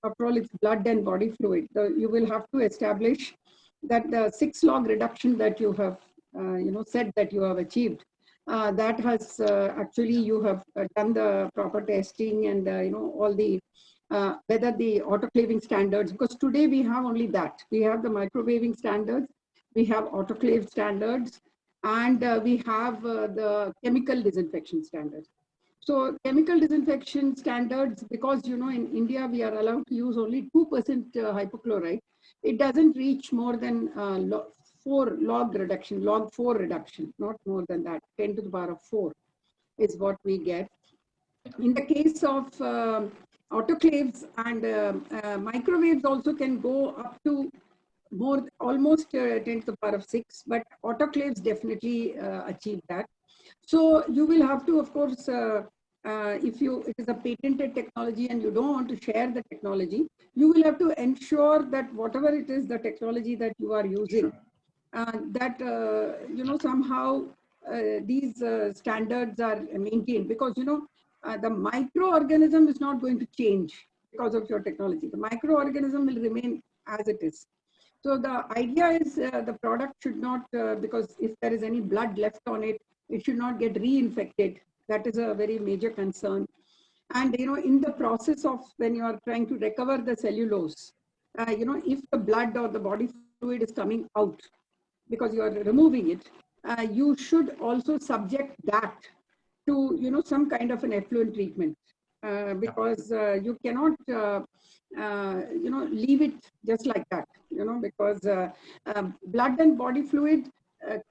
after all, it's blood and body fluid. You will have to establish that the 6 log reduction that you have, said that you have achieved, that has actually you have done the proper testing and, all the, whether the autoclaving standards, because today we have only that. We have the microwaving standards, we have autoclave standards, and we have the chemical disinfection standards. So chemical disinfection standards, because, in India, we are allowed to use only 2% hypochlorite. It doesn't reach more than log 4 reduction, not more than that. 10 to the power of 4 is what we get. In the case of autoclaves and microwaves also can go up to almost 10 to the power of 6, but autoclaves definitely achieve that. So you will have to, of course, if it is a patented technology and you don't want to share the technology, you will have to ensure that whatever it is, the technology that you are using, that, somehow these standards are maintained, because, the microorganism is not going to change because of your technology. The microorganism will remain as it is. So the idea is the product should not, because if there is any blood left on it, it should not get reinfected. That is a very major concern. And, in the process of when you are trying to recover the cellulose, if the blood or the body fluid is coming out because you are removing it, you should also subject that to, some kind of an effluent treatment, because you cannot, leave it just like that, because blood and body fluid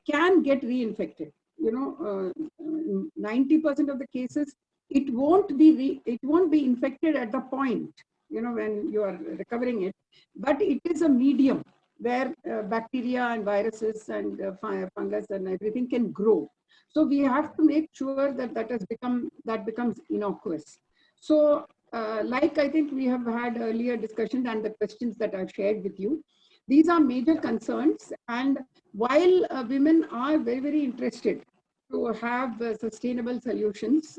can get reinfected. 90% of the cases, it won't be infected at the point, when you are recovering it, but it is a medium where bacteria and viruses and fungus and everything can grow. So we have to make sure that that becomes innocuous. So like I think we have had earlier discussions and the questions that I've shared with you, these are major concerns. And while women are very, very interested to have sustainable solutions,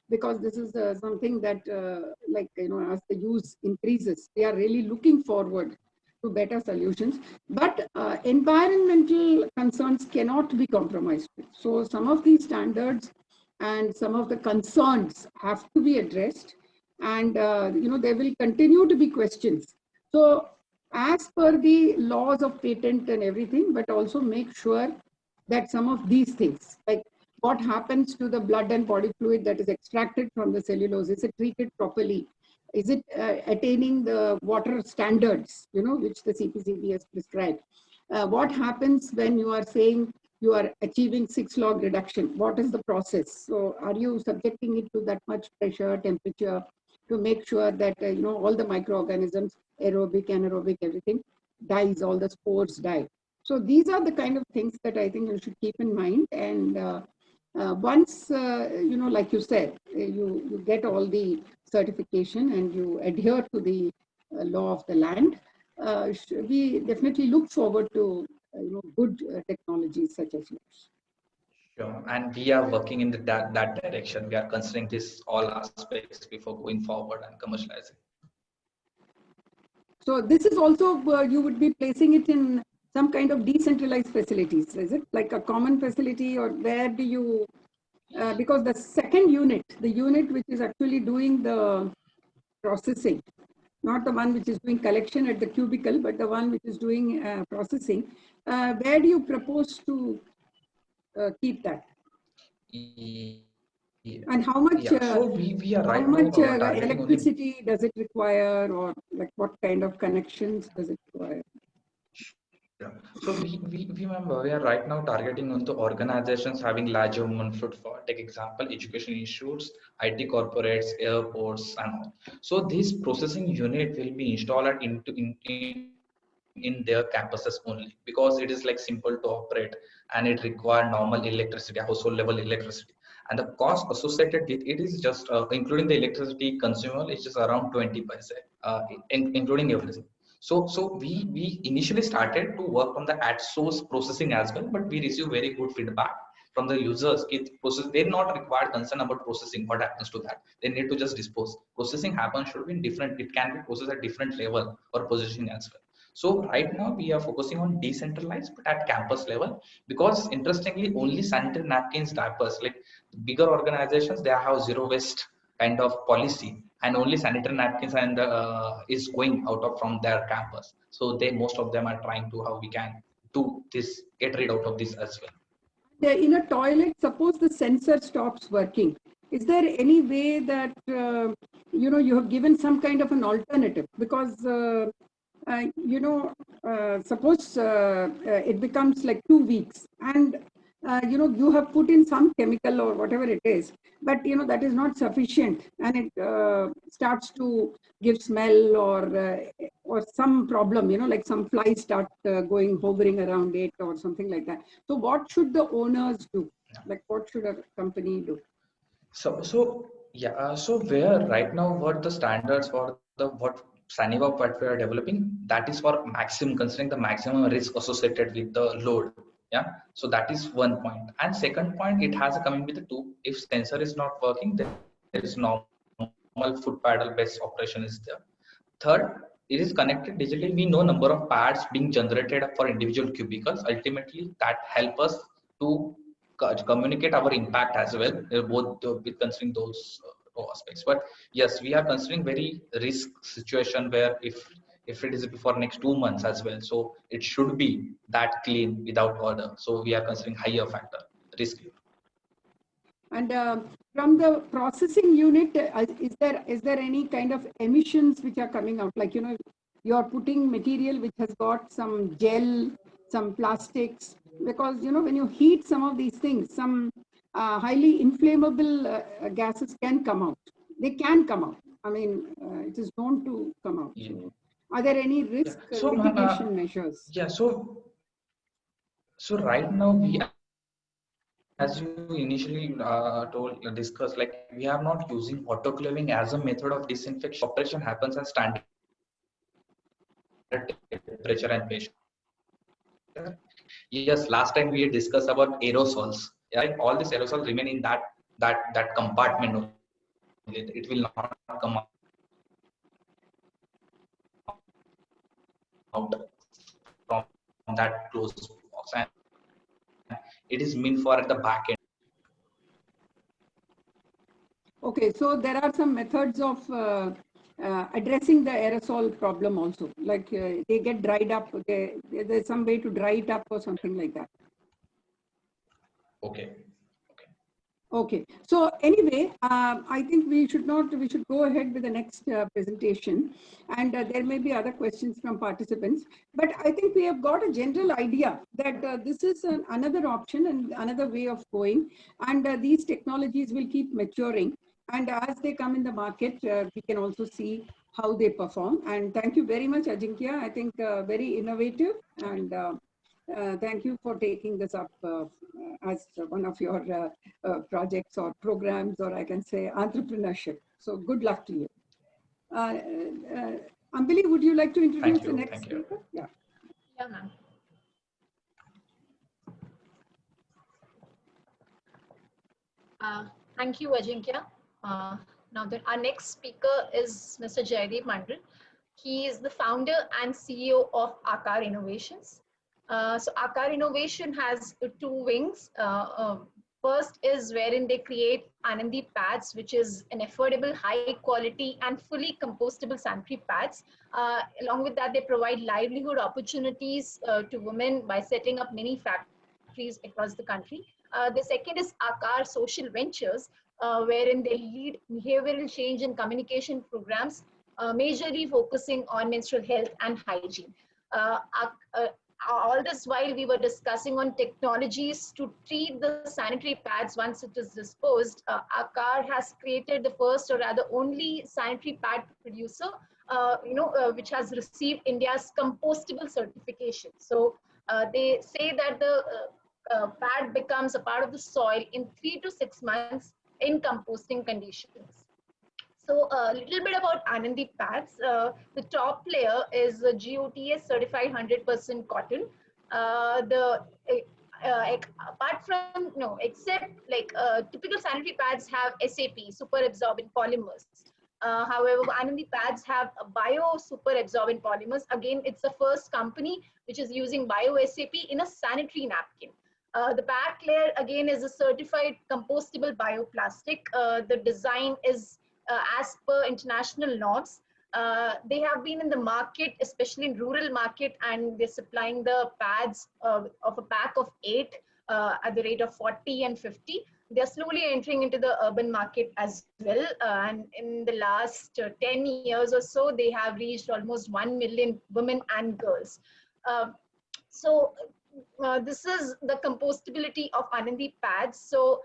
because this is something that, as the use increases, they are really looking forward to better solutions. But environmental concerns cannot be compromised with. So some of these standards and some of the concerns have to be addressed. And, there will continue to be questions. So as per the laws of patent and everything, but also make sure that some of these things, like what happens to the blood and body fluid that is extracted from the cellulose, is it treated properly? is it attaining the water standards, which the CPCB has prescribed? What happens when you are saying you are achieving 6 log reduction? What is the process? So are you subjecting it to that much pressure, temperature, to make sure that, all the microorganisms, aerobic, anaerobic, everything dies, all the spores die? So these are the kind of things that I think you should keep in mind. And once, like you said, you get all the certification and you adhere to the law of the land, we definitely look forward to good technologies such as yours. Sure. And we are working in that direction. We are considering this all aspects before going forward and commercializing. So this is also, you would be placing it in some kind of decentralized facilities. Is it like a common facility, or where do you, because the second unit, the unit which is actually doing the processing, not the one which is doing collection at the cubicle, but the one which is doing processing, where do you propose to keep that? And how much, So we are how right much now targeting electricity does it require, or like what kind of connections does it require? So we are right now targeting on the organizations having large human footfall. Take example, education institutes, IT corporates, airports, and all. So this processing unit will be installed in their campuses only, because it is like simple to operate and it require normal electricity, household level electricity. And the cost associated with it is just including the electricity consumer, it's just around 20 paise, including everything. So we initially started to work on the at source processing as well, but we received very good feedback from the users. They're not required concern about processing. What happens to that? They need to just dispose. Processing happens should be in different. It can be processed at different level or positioning as well. So right now we are focusing on decentralized, but at campus level, because interestingly, only sanitary napkins, diapers, like bigger organizations, they have zero waste kind of policy, and only sanitary napkins and is going out of from their campus. So most of them are trying to how we can do this, get rid out of this as well. In a toilet, suppose the sensor stops working, is there any way that you have given some kind of an alternative? Because suppose it becomes like 2 weeks, and you have put in some chemical or whatever it is, but that is not sufficient, and it starts to give smell, or some problem, like some flies start hovering around it or something like that. So what should the owners do? Like, what should a company do? So where right now what the standards for the what Saniva what we are developing, that is for maximum, considering the maximum risk associated with the load. Yeah, so that is one point. And second point, it has a coming with the two. If sensor is not working, then there is normal foot paddle based operation is there. Third, it is connected digitally. We know number of pads being generated for individual cubicles. Ultimately, that help us to communicate our impact as well, both with considering those aspects. But yes, we are considering very risk situation where if it is for next 2 months as well, so it should be that clean without order. So we are considering higher factor risk. And from the processing unit, is there any kind of emissions which are coming out? Like, you are putting material which has got some gel, some plastics, because, when you heat some of these things, some highly inflammable gases can come out. They can come out. I mean, it is known to come out. Yeah. So are there any risk mitigation measures? Yeah, so right now we, as you initially discussed, like we are not using autoclaving as a method of disinfection. Operation happens at standard temperature and pressure. Yes, last time we discussed about aerosols. Yeah, like all these aerosols remain in that compartment only. It will not come out from that closed box, and it is meant for at the back end. Okay, so there are some methods of addressing the aerosol problem also, like they get dried up. There's some way to dry it up or something like that. Okay. Okay. So anyway, I think we should go ahead with the next presentation, and there may be other questions from participants. But I think we have got a general idea that this is another option and another way of going, and these technologies will keep maturing. And as they come in the market, we can also see how they perform. And thank you very much, Ajinkya. I think very innovative, and thank you for taking this up as one of your projects or programs, or I can say entrepreneurship. So good luck to you. Ambili, would you like to introduce the next speaker? Yeah. Yeah, ma'am. Thank you, Ajinkya. Now, our next speaker is Mr. Jaideep Mandal. He is the founder and CEO of Aakaar Innovations. So Aakaar Innovation has two wings. First is wherein they create Anandi pads, which is an affordable, high quality and fully compostable sanitary pads. Along with that, they provide livelihood opportunities to women by setting up mini factories across the country. The second is Aakaar Social Ventures, wherein they lead behavioral change and communication programs, majorly focusing on menstrual health and hygiene. All this while we were discussing on technologies to treat the sanitary pads once it is disposed, Aakaar has created the first, or rather only, sanitary pad producer, which has received India's compostable certification. So they say that the pad becomes a part of the soil in 3 to 6 months in composting conditions. So a little bit about Anandi pads. The top layer is a GOTS certified 100% cotton. Apart from, except like typical sanitary pads have SAP, super absorbent polymers. However, Anandi pads have a bio super absorbent polymers. Again, it's the first company which is using bio SAP in a sanitary napkin. The back layer again is a certified compostable bioplastic. The design is as per international norms. They have been in the market, especially in rural market, and they're supplying the pads of a pack of 8 at the rate of 40 and 50. They're slowly entering into the urban market as well. And in the last 10 years or so, they have reached almost 1 million women and girls. This is the compostability of Anandi pads. So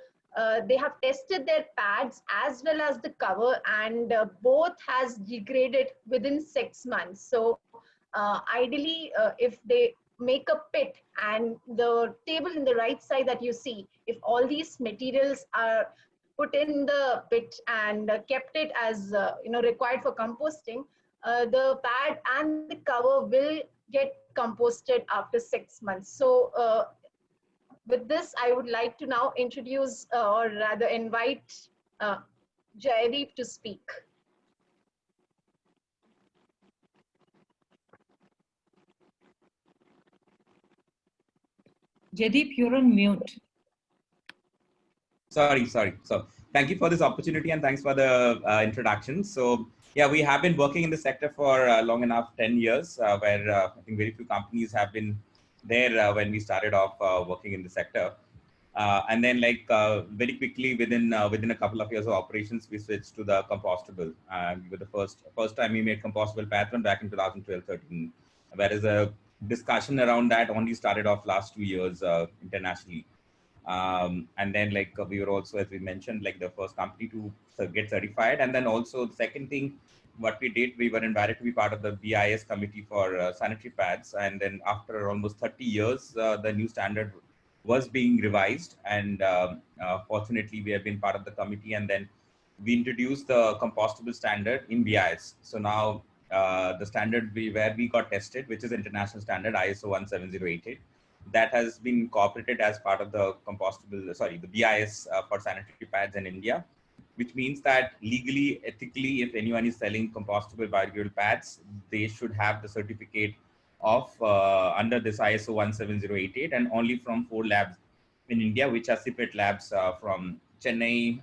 they have tested their pads as well as the cover, and both has degraded within 6 months. So ideally, if they make a pit, and the table in the right side that you see, if all these materials are put in the pit and kept it as required for composting, the pad and the cover will get composted after 6 months. So with this, I would like to now introduce or rather invite Jaideep to speak. Jaideep, you're on mute. Sorry. So thank you for this opportunity, and thanks for the introduction. So yeah, we have been working in the sector for long enough, 10 years, where I think very few companies have been there when we started off working in the sector. And then very quickly within a couple of years of operations, we switched to the compostable. We were the first time we made compostable pattern back in 2012-13, whereas a discussion around that only started off last 2 years internationally. And then we were also, as we mentioned, the first company to get certified. And then also the second thing, what we did, we were invited to be part of the BIS committee for sanitary pads. And then after almost 30 years, the new standard was being revised. And fortunately, we have been part of the committee. And then we introduced the compostable standard in BIS. So now the standard where we got tested, which is international standard ISO 17088, that has been incorporated as part of the the BIS for sanitary pads in India, which means that legally, ethically, if anyone is selling compostable biodegradable pads, they should have the certificate of under this ISO 17088, and only from 4 labs in India, which are separate labs from Chennai,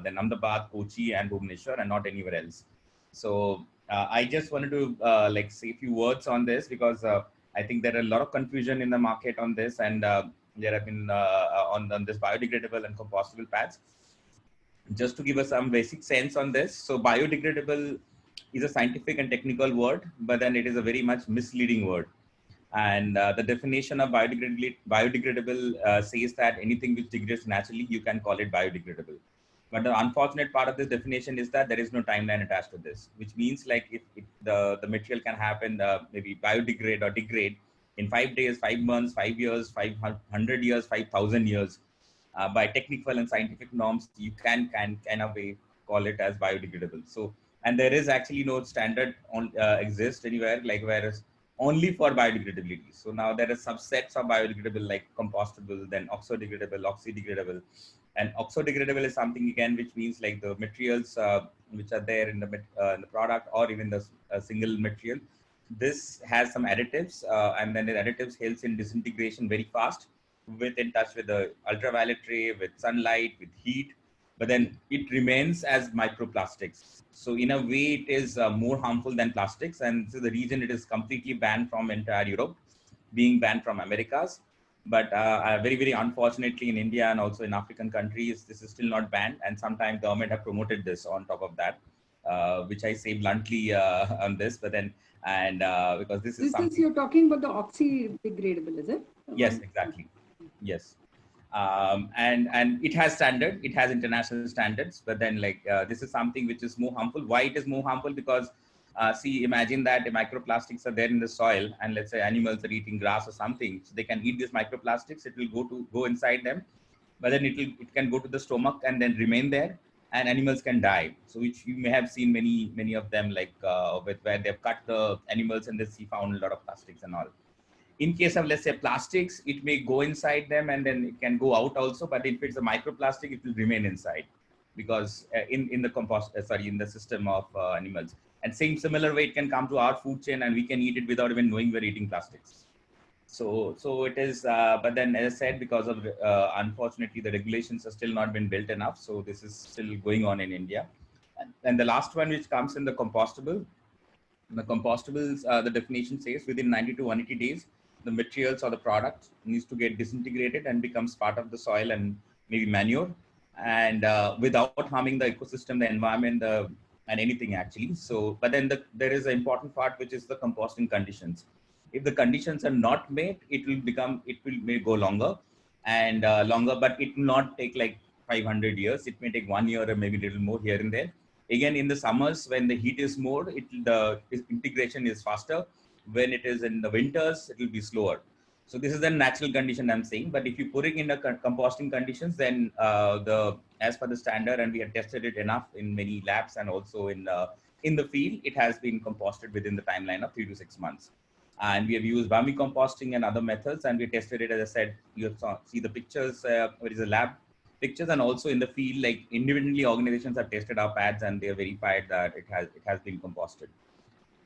then Ahmedabad, Kochi, and Bhubaneswar, and not anywhere else. So I just wanted to say a few words on this, because I think there are a lot of confusion in the market on this, and there have been on this biodegradable and compostable pads. Just to give us some basic sense on this, so biodegradable is a scientific and technical word, but then it is a very much misleading word. And the definition of biodegradable says that anything which degrades naturally, you can call it biodegradable. But the unfortunate part of this definition is that there is no timeline attached to this, which means like if the material can happen, maybe biodegrade or degrade in 5 days, 5 months, 5 years, 500 years, 5,000 years, by technical and scientific norms, you can kind of call it as biodegradable. So, and there is actually no standard on exist anywhere, like whereas only for biodegradability. So now there are subsets of biodegradable like compostable, then oxodegradable, oxydegradable. And oxodegradable is something again, which means like the materials which are there in the product or even the single material. This has some additives and then the additives helps in disintegration very fast, with in touch with the ultraviolet ray, with sunlight, with heat, but then it remains as microplastics. So in a way, it is more harmful than plastics. And so the reason it is completely banned from entire Europe, being banned from Americas. But very, very unfortunately in India and also in African countries, this is still not banned. And sometimes government have promoted this on top of that, which I say bluntly on this, but then, and because this is something. You're talking about the oxy-degradable, is it? Yes, exactly. Yes. And it has standard, it has international standards, but then like this is something which is more harmful. Why it is more harmful? Because see, imagine that the microplastics are there in the soil, and let's say animals are eating grass or something, so they can eat these microplastics. It will go inside them, but then it can go to the stomach and then remain there, and animals can die. So which you may have seen many of them, like where they've cut the animals and they see found a lot of plastics and all. In case of, let's say, plastics, it may go inside them and then it can go out also. But if it's a microplastic, it will remain inside, because in the system of animals. And similar way, it can come to our food chain and we can eat it without even knowing we're eating plastics. So it is, but then as I said, because of unfortunately the regulations have still not been built enough. So this is still going on in India. And the last one, which comes in the compostable. The compostables, the definition says within 90 to 180 days, the materials or the product needs to get disintegrated and becomes part of the soil and maybe manure, and without harming the ecosystem, the environment, and anything actually. So, but then there is an important part, which is the composting conditions. If the conditions are not made, it may go longer and longer, but it will not take like 500 years. It may take 1 year or maybe a little more here and there. Again, in the summers, when the heat is more, the integration is faster. When it is in the winters, it will be slower. So this is the natural condition I'm saying. But if you put it in the composting conditions, then as per the standard, and we have tested it enough in many labs and also in the field, it has been composted within the timeline of 3 to 6 months. And we have used vermicomposting and other methods, and we tested it. As I said, you see the pictures. There is a lab pictures, and also in the field, like individually organizations have tested our pads and they have verified that it has been composted.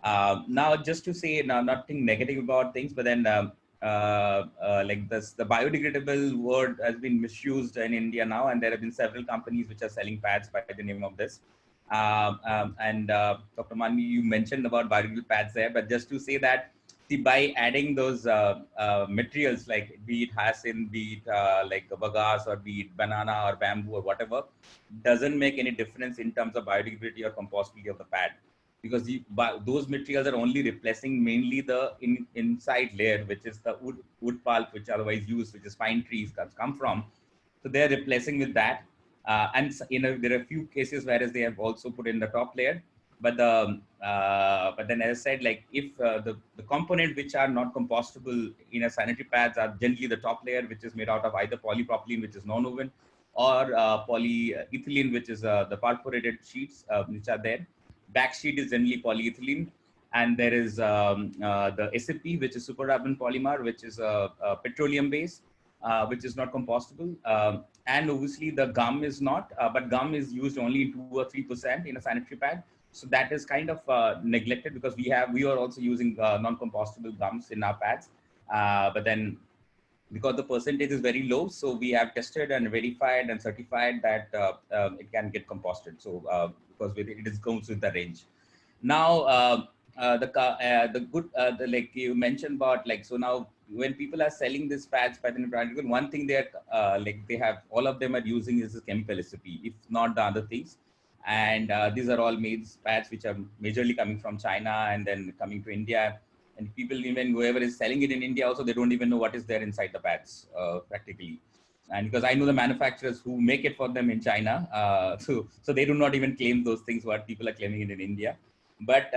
Now, just to say, now, nothing negative about things, but then like this, the biodegradable word has been misused in India now, and there have been several companies which are selling pads by the name of this. And Dr. Manvi, you mentioned about biodegradable pads there, but just to say that, see, by adding those materials, like be it hyacinth, be it like bagasse, or be it banana or bamboo or whatever, doesn't make any difference in terms of biodegradability or compostability of the pad, because those materials are only replacing mainly the inside layer, which is the wood pulp, which otherwise used, which is pine trees come from. So they're replacing with that. And there are a few cases whereas they have also put in the top layer. But then, as I said, like if the component which are not compostable in a sanitary pads are generally the top layer, which is made out of either polypropylene, which is non-woven, or polyethylene, which is the perforated sheets which are there. Back sheet is generally polyethylene, and there is the SAP, which is superabundant polymer, which is a petroleum base, which is not compostable. And obviously the gum is not, but gum is used only 2 or 3% in a sanitary pad. So that is kind of neglected, because we are also using non-compostable gums in our pads. But then because the percentage is very low, so we have tested and verified and certified that it can get composted. So because it goes with the range. Now, the good like you mentioned about like, so now when people are selling this pads, pattern particle, one thing they are like they have, all of them are using is the chemical recipe, if not the other things. And these are all made pads which are majorly coming from China and then coming to India. And people, even whoever is selling it in India also, they don't even know what is there inside the pads practically. And because I know the manufacturers who make it for them in China, so they do not even claim those things what people are claiming it in India. But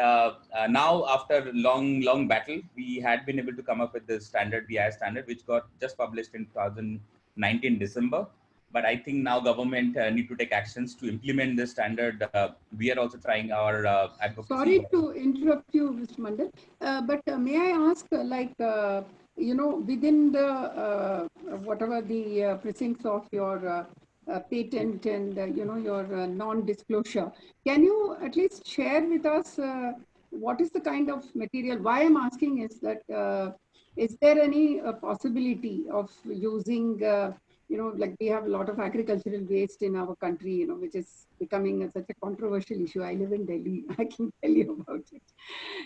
now, after long battle, we had been able to come up with the standard, BIS standard, which got just published in 2019 December. But I think now government need to take actions to implement this standard. We are also trying our advocacy. Sorry to interrupt you, Mr. Mandal, but may I ask, you know, within the whatever the precincts of your patent and you know, your non-disclosure, can you at least share with us what is the kind of material? Why I'm asking is that is there any possibility of using you know, like we have a lot of agricultural waste in our country, you know, which is becoming such a controversial issue. I live in Delhi. I can tell you about it.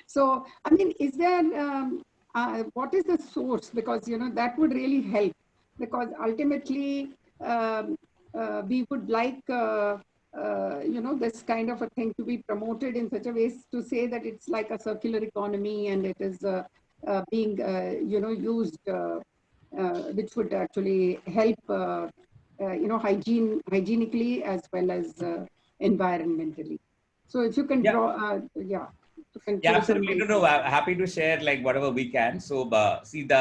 So, I mean, is there, what is the source? Because, you know, that would really help, because ultimately we would like, you know, this kind of a thing to be promoted in such a way to say that it's like a circular economy and it is being, you know, used which would actually help, you know, hygienically as well as environmentally. So if you can draw, yeah. Absolutely. No, happy to share like whatever we can. So see the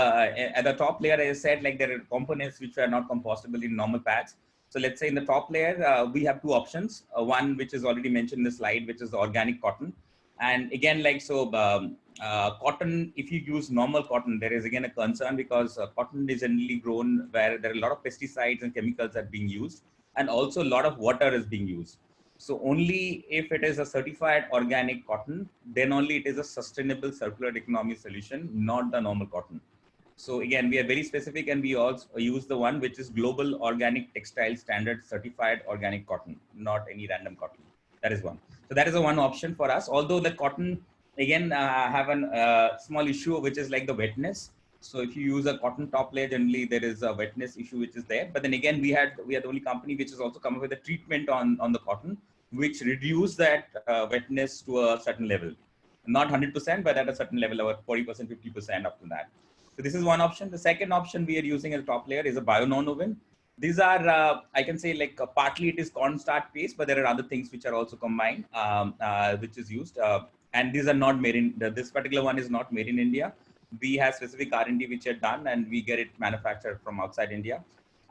at the top layer, I said like there are components which are not compostable in normal pads. So let's say in the top layer, we have two options. One which is already mentioned in the slide, which is organic cotton. And again, like so, cotton, if you use normal cotton, there is again a concern because cotton is generally grown where there are a lot of pesticides and chemicals that are being used, and also a lot of water is being used. So only if it is a certified organic cotton, then only it is a sustainable circular economy solution, not the normal cotton. So again, we are very specific, and we also use the one which is Global Organic Textile Standard Certified Organic Cotton, not any random cotton. That is one. So that is the one option for us. Although the cotton, again, have a small issue, which is like the wetness. So if you use a cotton top layer, generally there is a wetness issue which is there. But then again, we are the only company which has also come up with a treatment on the cotton, which reduce that wetness to a certain level. Not 100%, but at a certain level, about 40%, 50% up to that. So this is one option. The second option we are using as a top layer is a bio-nonwoven. These are, I can say like partly it is cornstarch paste, but there are other things which are also combined, which is used. And these are not made in, this particular one is not made in India. We have specific R&D which are done and we get it manufactured from outside India.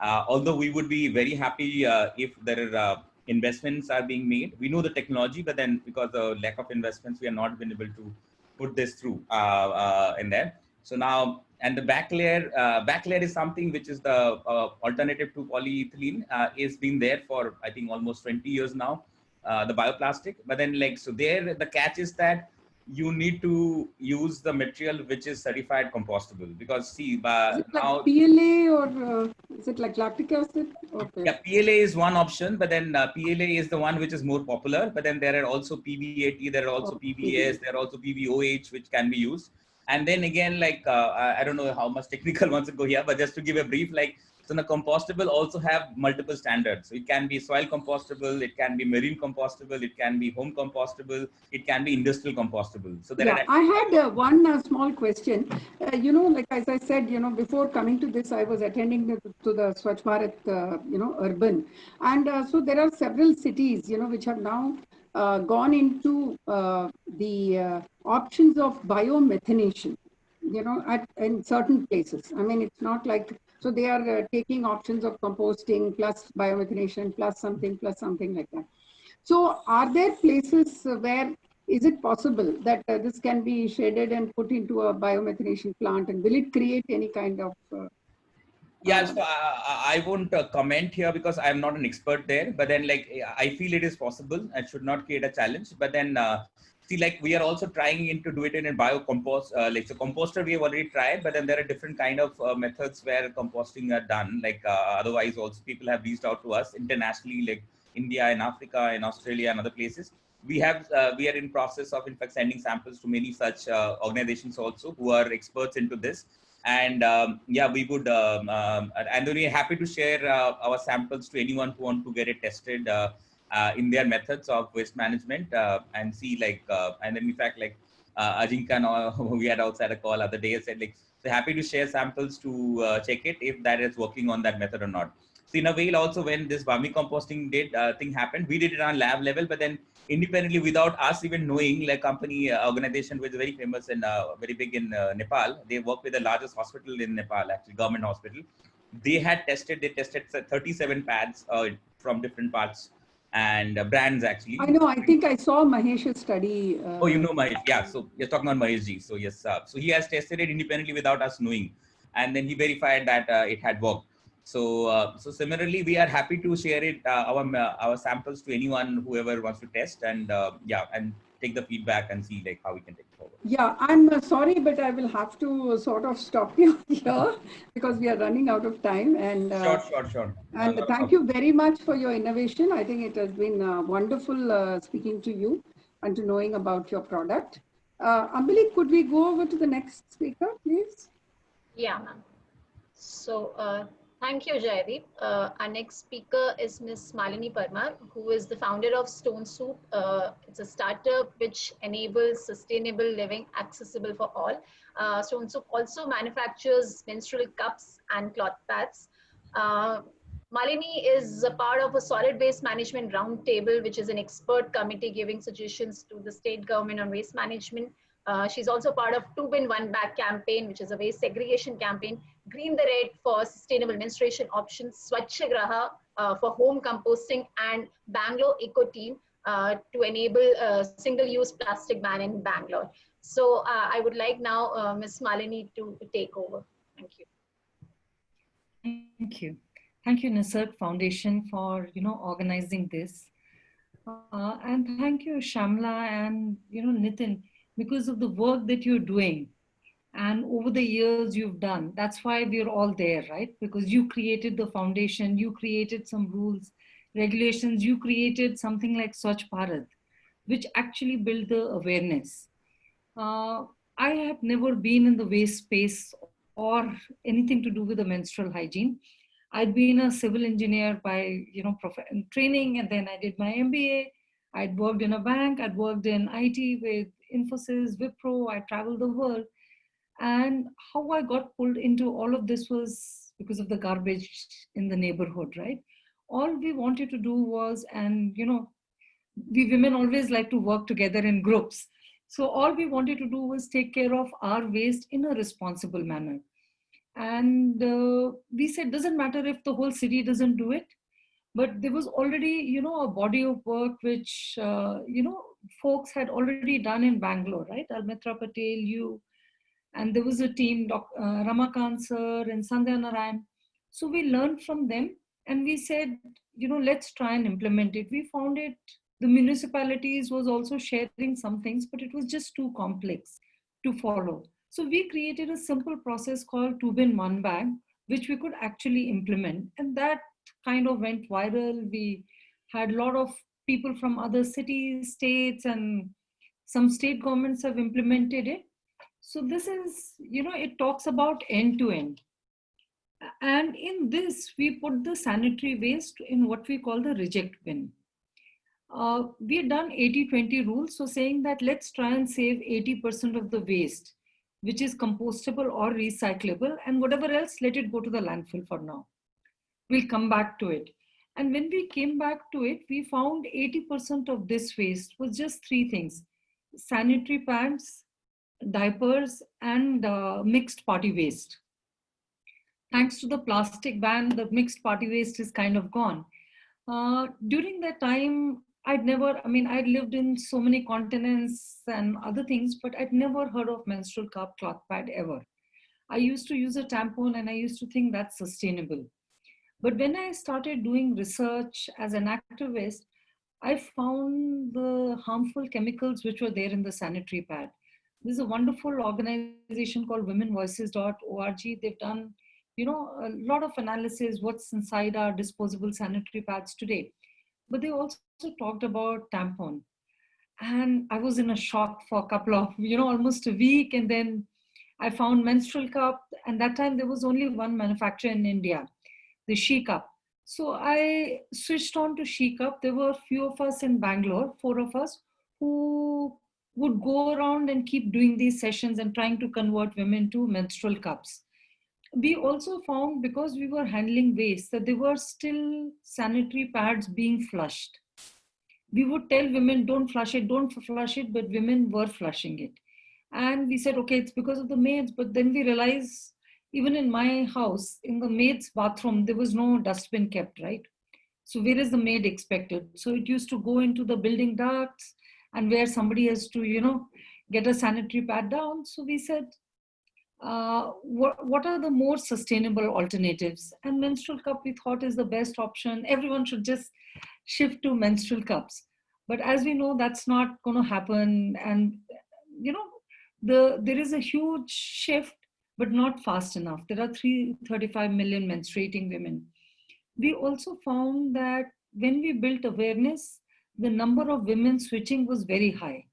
Although we would be very happy if there are investments are being made. We know the technology, but then because of lack of investments, we are not been able to put this through in there. So now, and the back layer is something which is the alternative to polyethylene, is been there for, I think, almost 20 years now, the bioplastic. But then like, so there, the catch is that you need to use the material which is certified compostable, because see, is it now like PLA or is it like lactic acid? Okay. Yeah, PLA is one option, but then PLA is the one which is more popular. But then there are also PBAT, there are also PBS, there are also PBOH which can be used. And then again, like I don't know how much technical wants to go here, but just to give a brief, like, so the compostable also have multiple standards. So it can be soil compostable, it can be marine compostable, it can be home compostable, it can be industrial compostable. So there are I had one small question. You know, like as I said, you know, before coming to this, I was attending to the Swachh Bharat, you know, urban. And so there are several cities, you know, which have now gone into the options of biomethanation, you know, in certain places. I mean, it's not like, so they are taking options of composting plus biomethanation plus something like that. So are there places where is it possible that this can be shaded and put into a biomethanation plant, and will it create any kind of yeah, so I won't comment here because I'm not an expert there, but then like I feel it is possible. I should not create a challenge, but then see, like we are also trying to do it in a biocompost, like so composter we have already tried, but then there are different kind of methods where composting are done. Like otherwise also people have reached out to us internationally, like India and Africa and Australia and other places. we are in process of in fact sending samples to many such organizations also who are experts into this. And yeah, we would, and we're happy to share our samples to anyone who want to get it tested in their methods of waste management and see like, and then in fact like Ajinkya, who we had outside a call other day, said like, so happy to share samples to check it if that is working on that method or not. So in a way also when this vermicomposting thing happened, we did it on lab level, but then independently without us even knowing, like company organization which is very famous and very big in Nepal, they work with the largest hospital in Nepal, actually government hospital. They tested 37 pads from different parts and brands actually. I know, I think I saw Mahesh's study. Oh, you know Mahesh, yeah. So you're talking about Mahesh ji. So yes, so he has tested it independently without us knowing, and then he verified that it had worked. So, so similarly, we are happy to share it our samples to anyone whoever wants to test, and yeah, and take the feedback and see like how we can take it forward. Yeah, I'm sorry, but I will have to sort of stop you here because we are running out of time. And Sure. And thank you very much for your innovation. I think it has been wonderful speaking to you and to knowing about your product. Ambali, could we go over to the next speaker, please? Yeah, ma'am. So thank you, Jaideep. Our next speaker is Ms. Malini Parmar, who is the founder of Stone Soup. It's a startup which enables sustainable living accessible for all. Stone Soup also manufactures menstrual cups and cloth pads. Malini is a part of a solid waste management roundtable, which is an expert committee giving suggestions to the state government on waste management. She's also part of 2 Bin 1 Bag campaign, which is a waste segregation campaign, Green the Red for sustainable menstruation options, Swachhagraha for home composting, and Bangalore Eco Team to enable single-use plastic ban in Bangalore. So I would like now Ms. Malini to take over. Thank you. Thank you. Thank you, Nisarg Foundation, for organizing this. And thank you, Shamla and Nitin, because of the work that you're doing. And over the years you've done, that's why we're all there, right? Because you created the foundation, you created some rules, regulations, you created something like Swachh Bharat, which actually built the awareness. I have never been in the waste space or anything to do with the menstrual hygiene. I'd been a civil engineer by training, and then I did my MBA. I'd worked in a bank, I'd worked in IT with Infosys, Wipro, I traveled the world. And how I got pulled into all of this was because of the garbage in the neighborhood, right? All we wanted to do was, and we women always like to work together in groups. So all we wanted to do was take care of our waste in a responsible manner. And we said, doesn't matter if the whole city doesn't do it, but there was already, a body of work which, folks had already done in Bangalore, right? Almitra Patel, you, and there was a team, Ramakant sir and Sandhya Narayan. So we learned from them and we said, let's try and implement it. We found it, the municipalities was also sharing some things, but it was just too complex to follow. So we created a simple process called 2 Bin 1 Bag, which we could actually implement. And that kind of went viral. We had a lot of people from other cities, states, and some state governments have implemented it. So this is, it talks about end to end. And in this, we put the sanitary waste in what we call the reject bin. We had done 80-20 rules. So saying that let's try and save 80% of the waste, which is compostable or recyclable, and whatever else, let it go to the landfill for now. We'll come back to it. And when we came back to it, we found 80% of this waste was just 3 things: sanitary pads, diapers, and mixed party waste. Thanks to the plastic ban, the mixed party waste is kind of gone. During that time, I'd lived in so many continents and other things, but I'd never heard of menstrual cup cloth pad ever. I used to use a tampon and I used to think that's sustainable. But when I started doing research as an activist, I found the harmful chemicals which were there in the sanitary pad. There's a wonderful organization called womenvoices.org. They've done, a lot of analysis, what's inside our disposable sanitary pads today. But they also talked about tampon. And I was in a shock for a couple of, almost a week. And then I found menstrual cup. And that time there was only one manufacturer in India, the She Cup. So I switched on to She Cup. There were a few of us in Bangalore, 4 of us, who would go around and keep doing these sessions and trying to convert women to menstrual cups. We also found, because we were handling waste, that there were still sanitary pads being flushed. We would tell women, don't flush it, but women were flushing it. And we said, okay, it's because of the maids. But then we realized, even in my house, in the maid's bathroom, there was no dustbin kept, right? So where is the maid expected? So it used to go into the building ducts, and where somebody has to, get a sanitary pad down. So we said, what are the more sustainable alternatives? And menstrual cup, we thought, is the best option. Everyone should just shift to menstrual cups. But as we know, that's not going to happen. And, there is a huge shift, but not fast enough. There are 335 million menstruating women. We also found that when we built awareness, the number of women switching was very high.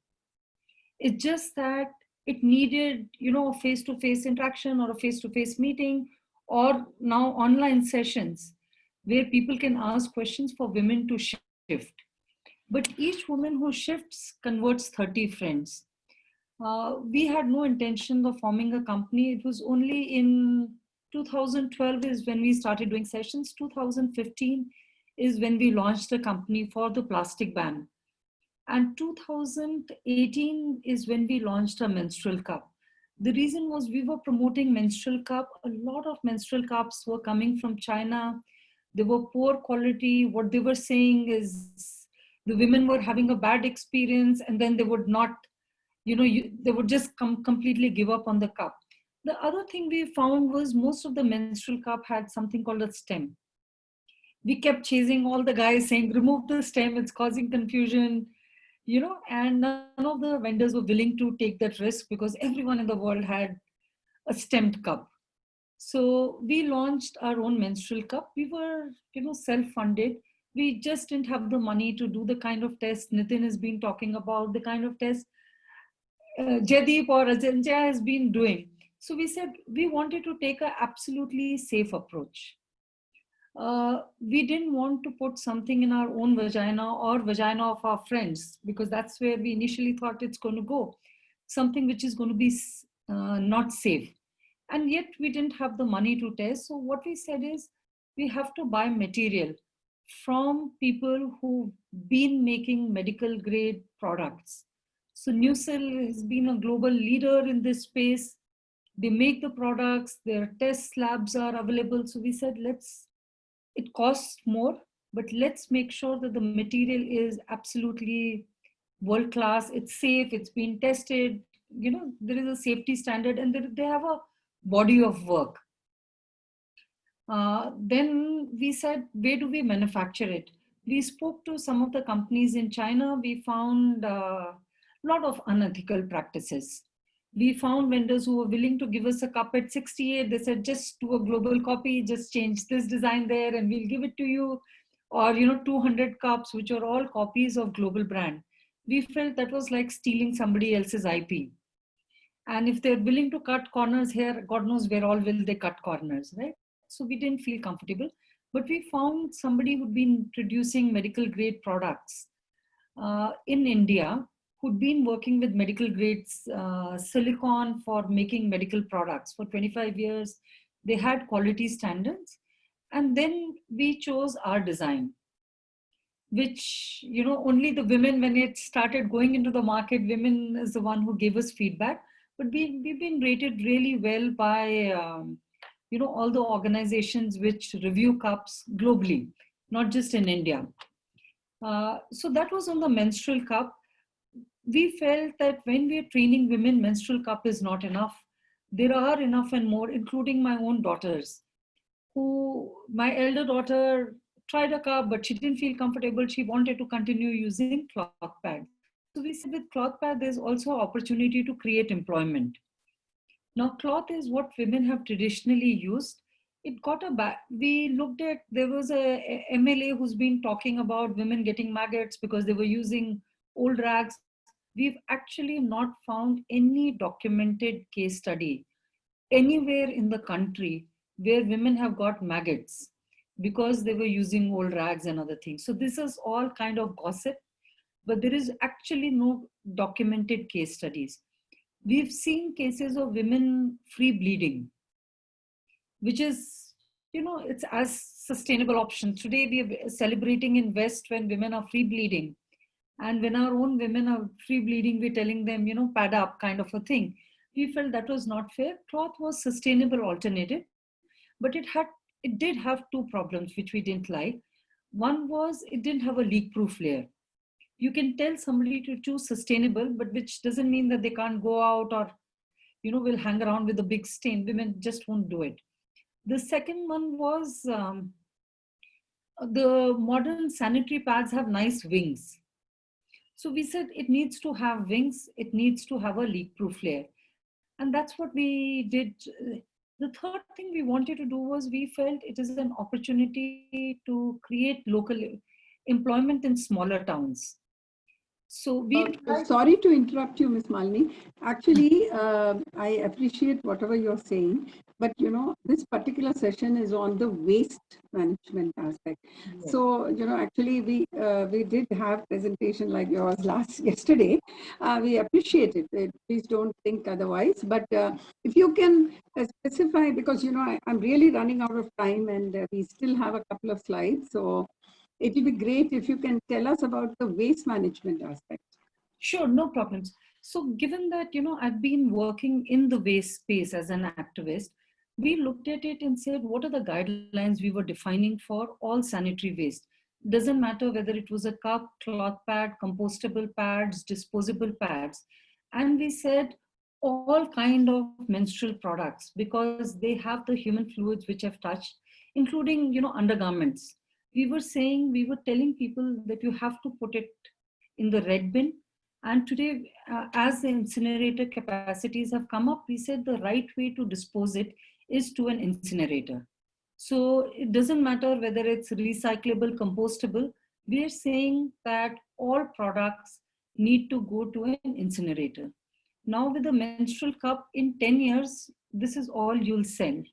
It's just that it needed, a face-to-face interaction or a face-to-face meeting, or now online sessions where people can ask questions for women to shift. But each woman who shifts converts 30 friends. We had no intention of forming a company. It was only in 2012 is when we started doing sessions. 2015 is when we launched a company for the plastic ban. And 2018 is when we launched a menstrual cup. The reason was we were promoting menstrual cup. A lot of menstrual cups were coming from China. They were poor quality. What they were saying is the women were having a bad experience, and then they would not, they would just completely give up on the cup. The other thing we found was most of the menstrual cup had something called a stem. We kept chasing all the guys saying, remove the stem, it's causing confusion, and none of the vendors were willing to take that risk because everyone in the world had a stemmed cup. So we launched our own menstrual cup. We were, self-funded. We just didn't have the money to do the kind of test Nitin has been talking about, the kind of test Jaideep or Ajanjaya has been doing. So we said we wanted to take an absolutely safe approach. We didn't want to put something in our own vagina or vagina of our friends, because that's where we initially thought it's going to go. Something which is going to be not safe. And yet we didn't have the money to test. So what we said is we have to buy material from people who've been making medical grade products. So NuCell has been a global leader in this space. They make the products, their test labs are available. So we said, it costs more, but let's make sure that the material is absolutely world class. It's safe, it's been tested, there is a safety standard, and they have a body of work. Then we said, where do we manufacture it? We spoke to some of the companies in China. We found a lot of unethical practices. We found vendors who were willing to give us a cup at 68. They said, just do a global copy, just change this design there and we'll give it to you. Or, 200 cups, which are all copies of global brand. We felt that was like stealing somebody else's IP. And if they're willing to cut corners here, God knows where all will they cut corners, right? So we didn't feel comfortable. But we found somebody who'd been producing medical grade products in India, who'd been working with medical grade silicone for making medical products for 25 years. They had quality standards. And then we chose our design, which, only the women, when it started going into the market, women is the one who gave us feedback. But we've been rated really well by, all the organizations which review cups globally, not just in India. So that was on the menstrual cup. We felt that when we're training women, menstrual cup is not enough. There are enough and more, including my own daughters, my elder daughter tried a cup, but she didn't feel comfortable. She wanted to continue using cloth pads. So we said with cloth pad, there's also opportunity to create employment. Now, cloth is what women have traditionally used. It got we looked at, there was a MLA who's been talking about women getting maggots because they were using old rags. we've actually not found any documented case study anywhere in the country where women have got maggots because they were using old rags and other things. So this is all kind of gossip, but there is actually no documented case studies. We've seen cases of women free bleeding, which is, it's as sustainable option. Today we are celebrating in West when women are free bleeding. And when our own women are free bleeding, we're telling them, pad up kind of a thing. We felt that was not fair. Cloth was sustainable alternative, but it did have two problems which we didn't like. One was it didn't have a leak-proof layer. You can tell somebody to choose sustainable, but which doesn't mean that they can't go out or, will hang around with a big stain. Women just won't do it. The second one was the modern sanitary pads have nice wings. So we said it needs to have wings, it needs to have a leak-proof layer. And that's what we did. The third thing we wanted to do was we felt it is an opportunity to create local employment in smaller towns. So we sorry to interrupt you, Ms. Malini. Actually, I appreciate whatever you're saying, but this particular session is on the waste management aspect. Yes. So actually we did have presentation like yours yesterday. We appreciate it. Please don't think otherwise. But if you can specify, because I'm really running out of time, and we still have a couple of slides. So it would be great if you can tell us about the waste management aspect. Sure, no problems. So given that, I've been working in the waste space as an activist, we looked at it and said, what are the guidelines we were defining for all sanitary waste? Doesn't matter whether it was a cup, cloth pad, compostable pads, disposable pads. And we said all kind of menstrual products, because they have the human fluids which have touched, including, undergarments. We were telling people that you have to put it in the red bin. And today, as the incinerator capacities have come up, we said the right way to dispose it is to an incinerator. So it doesn't matter whether it's recyclable, compostable. We are saying that all products need to go to an incinerator. Now with the menstrual cup, in 10 years, this is all you'll send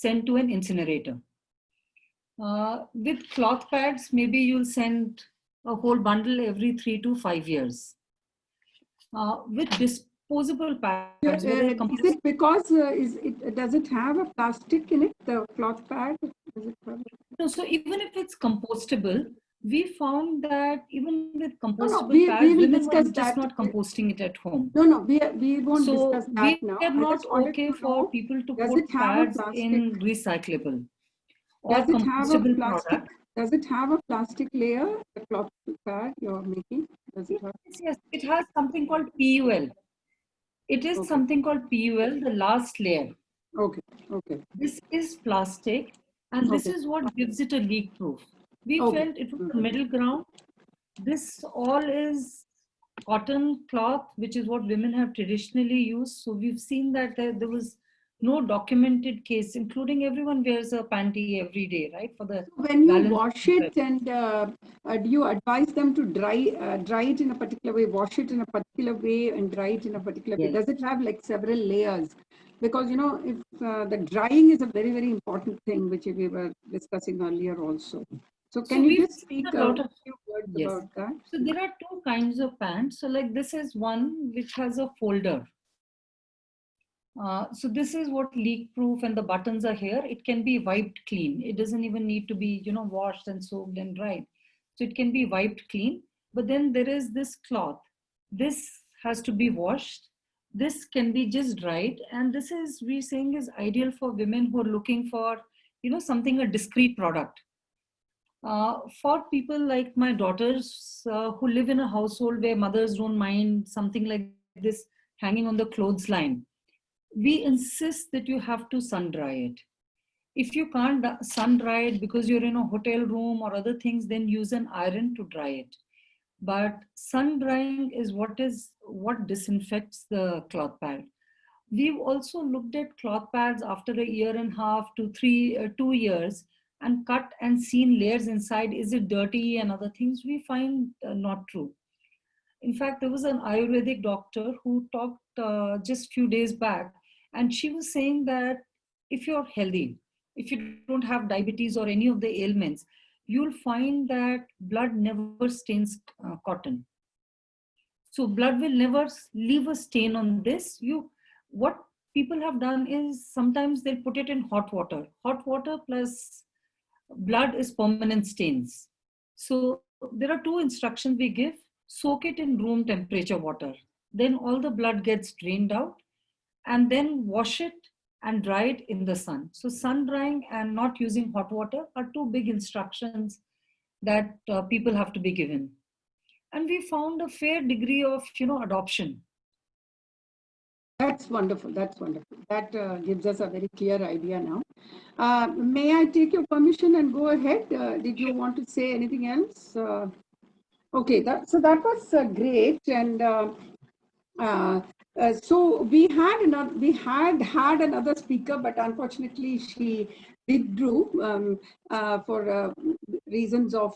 to an incinerator. With cloth pads, maybe you'll send a whole bundle every 3 to 5 years. With disposable pads, is it because does it have a plastic in it, the cloth pad? No, so even if it's compostable, we found that even with compostable pads, women were just not composting it at home. No, we won't discuss that now. We are not okay for people to put pads in recyclable. Does it have a plastic? Product. Does it have a plastic layer, the cloth pad you're making? Does it have? Yes, it has something called PUL. It is something called PUL, the last layer. Okay. This is plastic, and this is what gives it a leak proof. We felt it was the middle ground. This all is cotton cloth, which is what women have traditionally used. So we've seen that there was no documented case, including everyone wears a panty every day, right? For the when you wash it, and do you advise them to dry it in a particular way, wash it in a particular way, and dry it in a particular way? Does it have like several layers? Because if the drying is a very, very important thing, which we were discussing earlier also. So can you just speak a few words about that? So there are two kinds of pants. So like this is one which has a folder. So this is what leak proof, and the buttons are here. It can be wiped clean. It doesn't even need to be, washed and soaked and dried. So it can be wiped clean. But then there is this cloth. This has to be washed. This can be just dried. And this is, we're saying, is ideal for women who are looking for, something, a discreet product. For people like my daughters who live in a household where mothers don't mind something like this hanging on the clothesline, we insist that you have to sun dry it. If you can't sun dry it because you're in a hotel room or other things, then use an iron to dry it. But sun drying is what disinfects the cloth pad. We've also looked at cloth pads after a year and a half to 2 years and cut and seen layers inside. Is it dirty and other things? We find not true. In fact, there was an Ayurvedic doctor who talked just few days back, and she was saying that if you're healthy, if you don't have diabetes or any of the ailments, you'll find that blood never stains cotton. So blood will never leave a stain on this. What people have done is sometimes they'll put it in hot water. Hot water plus blood is permanent stains. So there are two instructions we give: soak it in room temperature water. Then all the blood gets drained out, and then wash it and dry it in the sun. So sun drying and not using hot water are two big instructions that people have to be given. And we found a fair degree of adoption. That's wonderful. That's wonderful. That gives us a very clear idea now. May I take your permission and go ahead? Did you want to say anything else? Okay, so that was great. And so we had another speaker, but unfortunately she withdrew for reasons of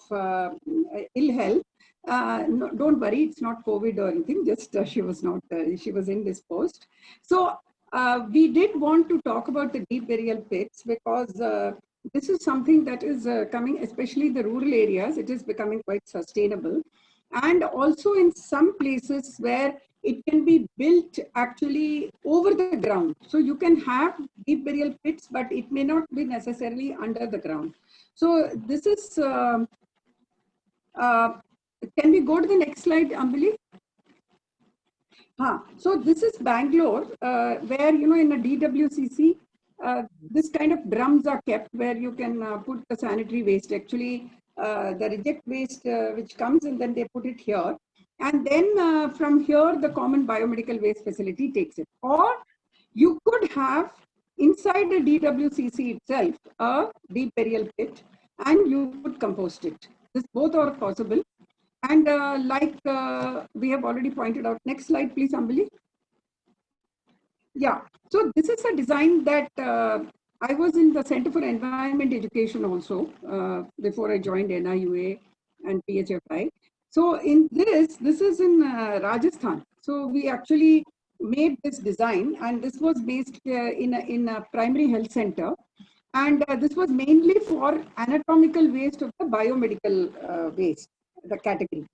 ill health. No, don't worry, it's not COVID or anything, just she was indisposed. So we did want to talk about the deep burial pits because this is something that is coming, especially the rural areas. It is becoming quite sustainable. And also in some places where it can be built actually over the ground. So you can have deep burial pits, but it may not be necessarily under the ground. So this is, can we go to the next slide, Ambali? So this is Bangalore, where, in a DWCC, this kind of drums are kept where you can put the sanitary waste. Actually, the reject waste which comes and then they put it here. And then from here, the common biomedical waste facility takes it. Or you could have inside the DWCC itself a deep burial pit and you could compost it. This both are possible. And like we have already pointed out, next slide, please, Ambali. Yeah, so this is a design that I was in the Center for Environment Education also before I joined NIUA and PHFI. So in this is in Rajasthan. So we actually made this design, and this was based in a primary health center. And this was mainly for anatomical waste of the biomedical waste, the category.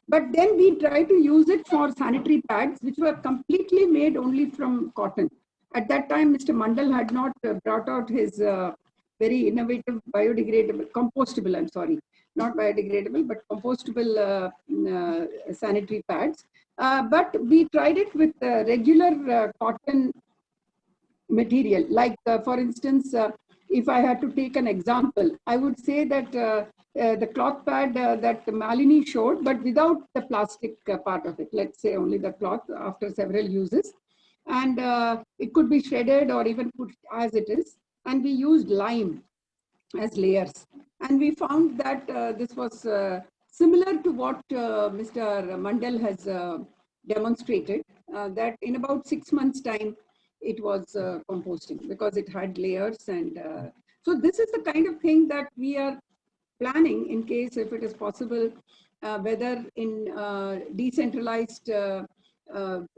But then we tried to use it for sanitary pads, which were completely made only from cotton. At that time, Mr. Mandal had not brought out his very innovative biodegradable, compostable, I'm sorry, not biodegradable, but compostable sanitary pads. But we tried it with regular cotton material. Like, for instance, if I had to take an example, I would say that the cloth pad that Malini showed, but without the plastic part of it, let's say only the cloth after several uses. And it could be shredded or even put as it is. And we used lime as layers. And we found that this was similar to what Mr. Mandal has demonstrated, that in about 6 months' time, it was composting because it had layers. And so this is the kind of thing that we are planning in case if it is possible, whether in decentralized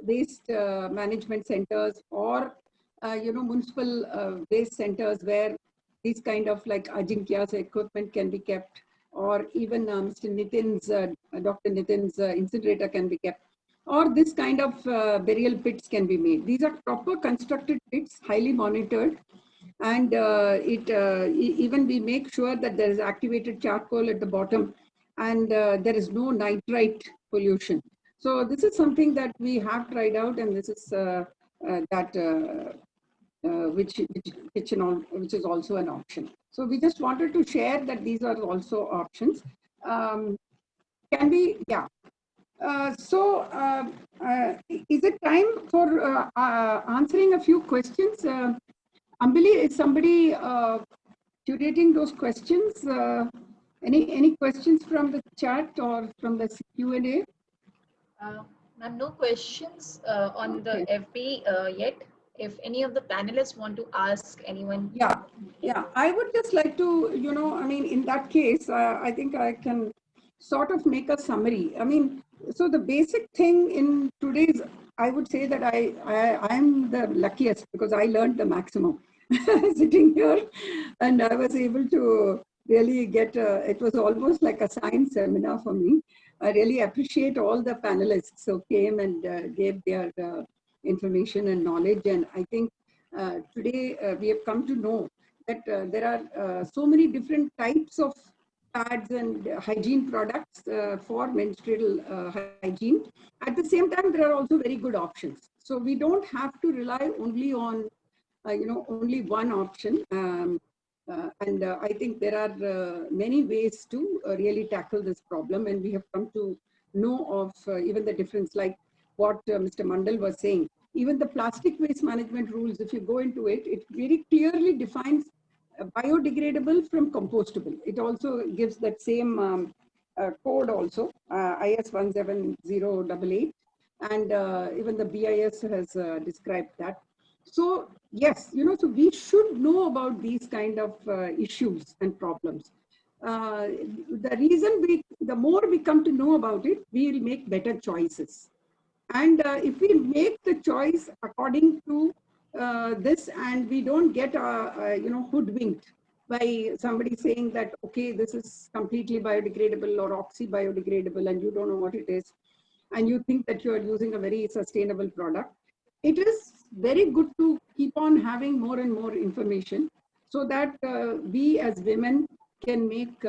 waste management centers or municipal waste centers where these kind of like Ajinkya's equipment can be kept, or even Mr. Nitin's, Dr. Nitin's incinerator can be kept, or this kind of burial pits can be made. These are proper constructed pits, highly monitored, and even we make sure that there is activated charcoal at the bottom, and there is no nitrite pollution. So this is something that we have tried out, and this is which is also an option. So we just wanted to share that these are also options. Can we? Yeah. So is it time for answering a few questions? Ambali, is somebody curating those questions? Any questions from the chat or from the Q&A? Ma'am, no questions on the FB yet. If any of the panelists want to ask anyone. Yeah. I would just like to, in that case, I think I can sort of make a summary. I mean, So the basic thing in today's, I would say that I'm the luckiest because I learned the maximum sitting here, and I was able to really get, it was almost like a science seminar for me. I really appreciate all the panelists who came and gave their information and knowledge. And I think today we have come to know that there are so many different types of pads and hygiene products for menstrual hygiene. At the same time, there are also very good options. So we don't have to rely only on, only one option. And I think there are many ways to really tackle this problem. And we have come to know of even the difference, like what Mr. Mandal was saying. Even the plastic waste management rules, if you go into it, it very clearly defines biodegradable from compostable. It also gives that same code also, IS 17088, and even the BIS has described that. So yes, so we should know about these kind of issues and problems. The reason the more we come to know about it, we will make better choices. And if we make the choice according to this, and we don't get hoodwinked by somebody saying that, okay, this is completely biodegradable or oxy-biodegradable, and you don't know what it is, and you think that you are using a very sustainable product. It is very good to keep on having more and more information so that we as women can make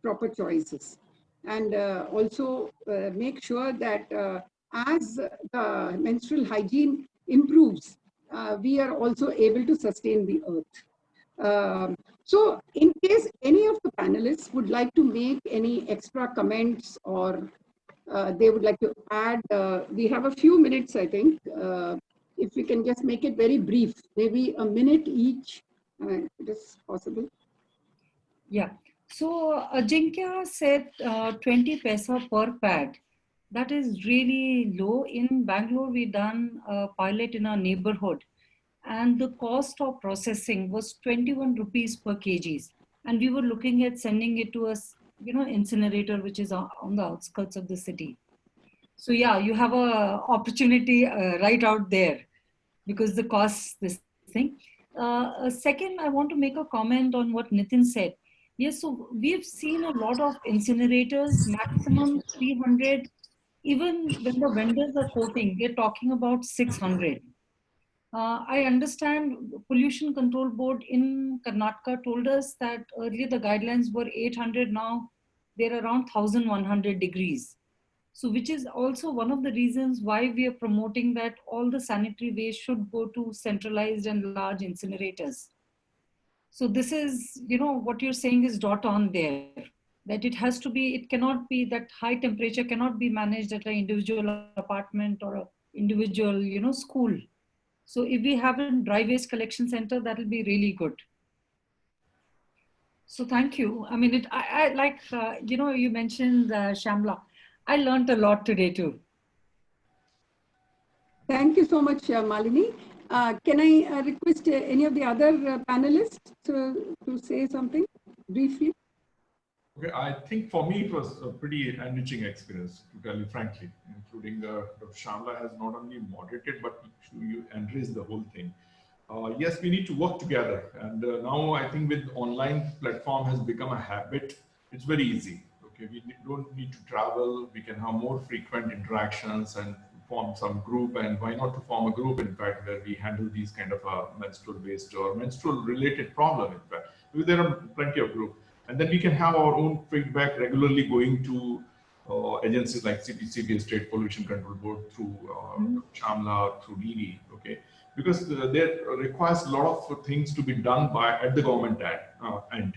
proper choices. And also make sure that as the menstrual hygiene improves, we are also able to sustain the earth. So in case any of the panelists would like to make any extra comments or they would like to add, we have a few minutes, I think. If we can just make it very brief, maybe a minute each, if it is possible. Yeah. So Ajinkya said 20 paisa per pad. That is really low. In Bangalore, we done a pilot in our neighborhood, and the cost of processing was 21 rupees per kgs. And we were looking at sending it to a incinerator, which is on the outskirts of the city. So yeah, you have a opportunity right out there because the cost, this thing. Second, I want to make a comment on what Nitin said. Yes, so we've seen a lot of incinerators, maximum 300. Even when the vendors are quoting, they're talking about 600. I understand Pollution Control Board in Karnataka told us that earlier the guidelines were 800, now they're around 1100 degrees. So which is also one of the reasons why we are promoting that all the sanitary waste should go to centralized and large incinerators. So this is, what you're saying is dot on there, that it has to be, it cannot be that high temperature cannot be managed at an individual apartment or a individual, school. So if we have a dry waste collection center, that will be really good. So thank you. I mean, I like, you mentioned Shamla. I learned a lot today too. Thank you so much, Malini. Can I request any of the other panelists to say something briefly? Okay, I think for me it was a pretty enriching experience, to tell you frankly, including Dr. Shamla has not only moderated, but you enriched the whole thing. Yes, we need to work together. And now I think with online platform has become a habit, it's very easy. Okay, we don't need to travel. We can have more frequent interactions and form some group. And why not to form a group, in fact, where we handle these kind of menstrual waste or menstrual related problem, in fact, because there are plenty of groups. And then we can have our own feedback regularly going to agencies like CPCB, State Pollution Control Board, through Shamla, through DD, okay? Because there requires a lot of things to be done at the government end.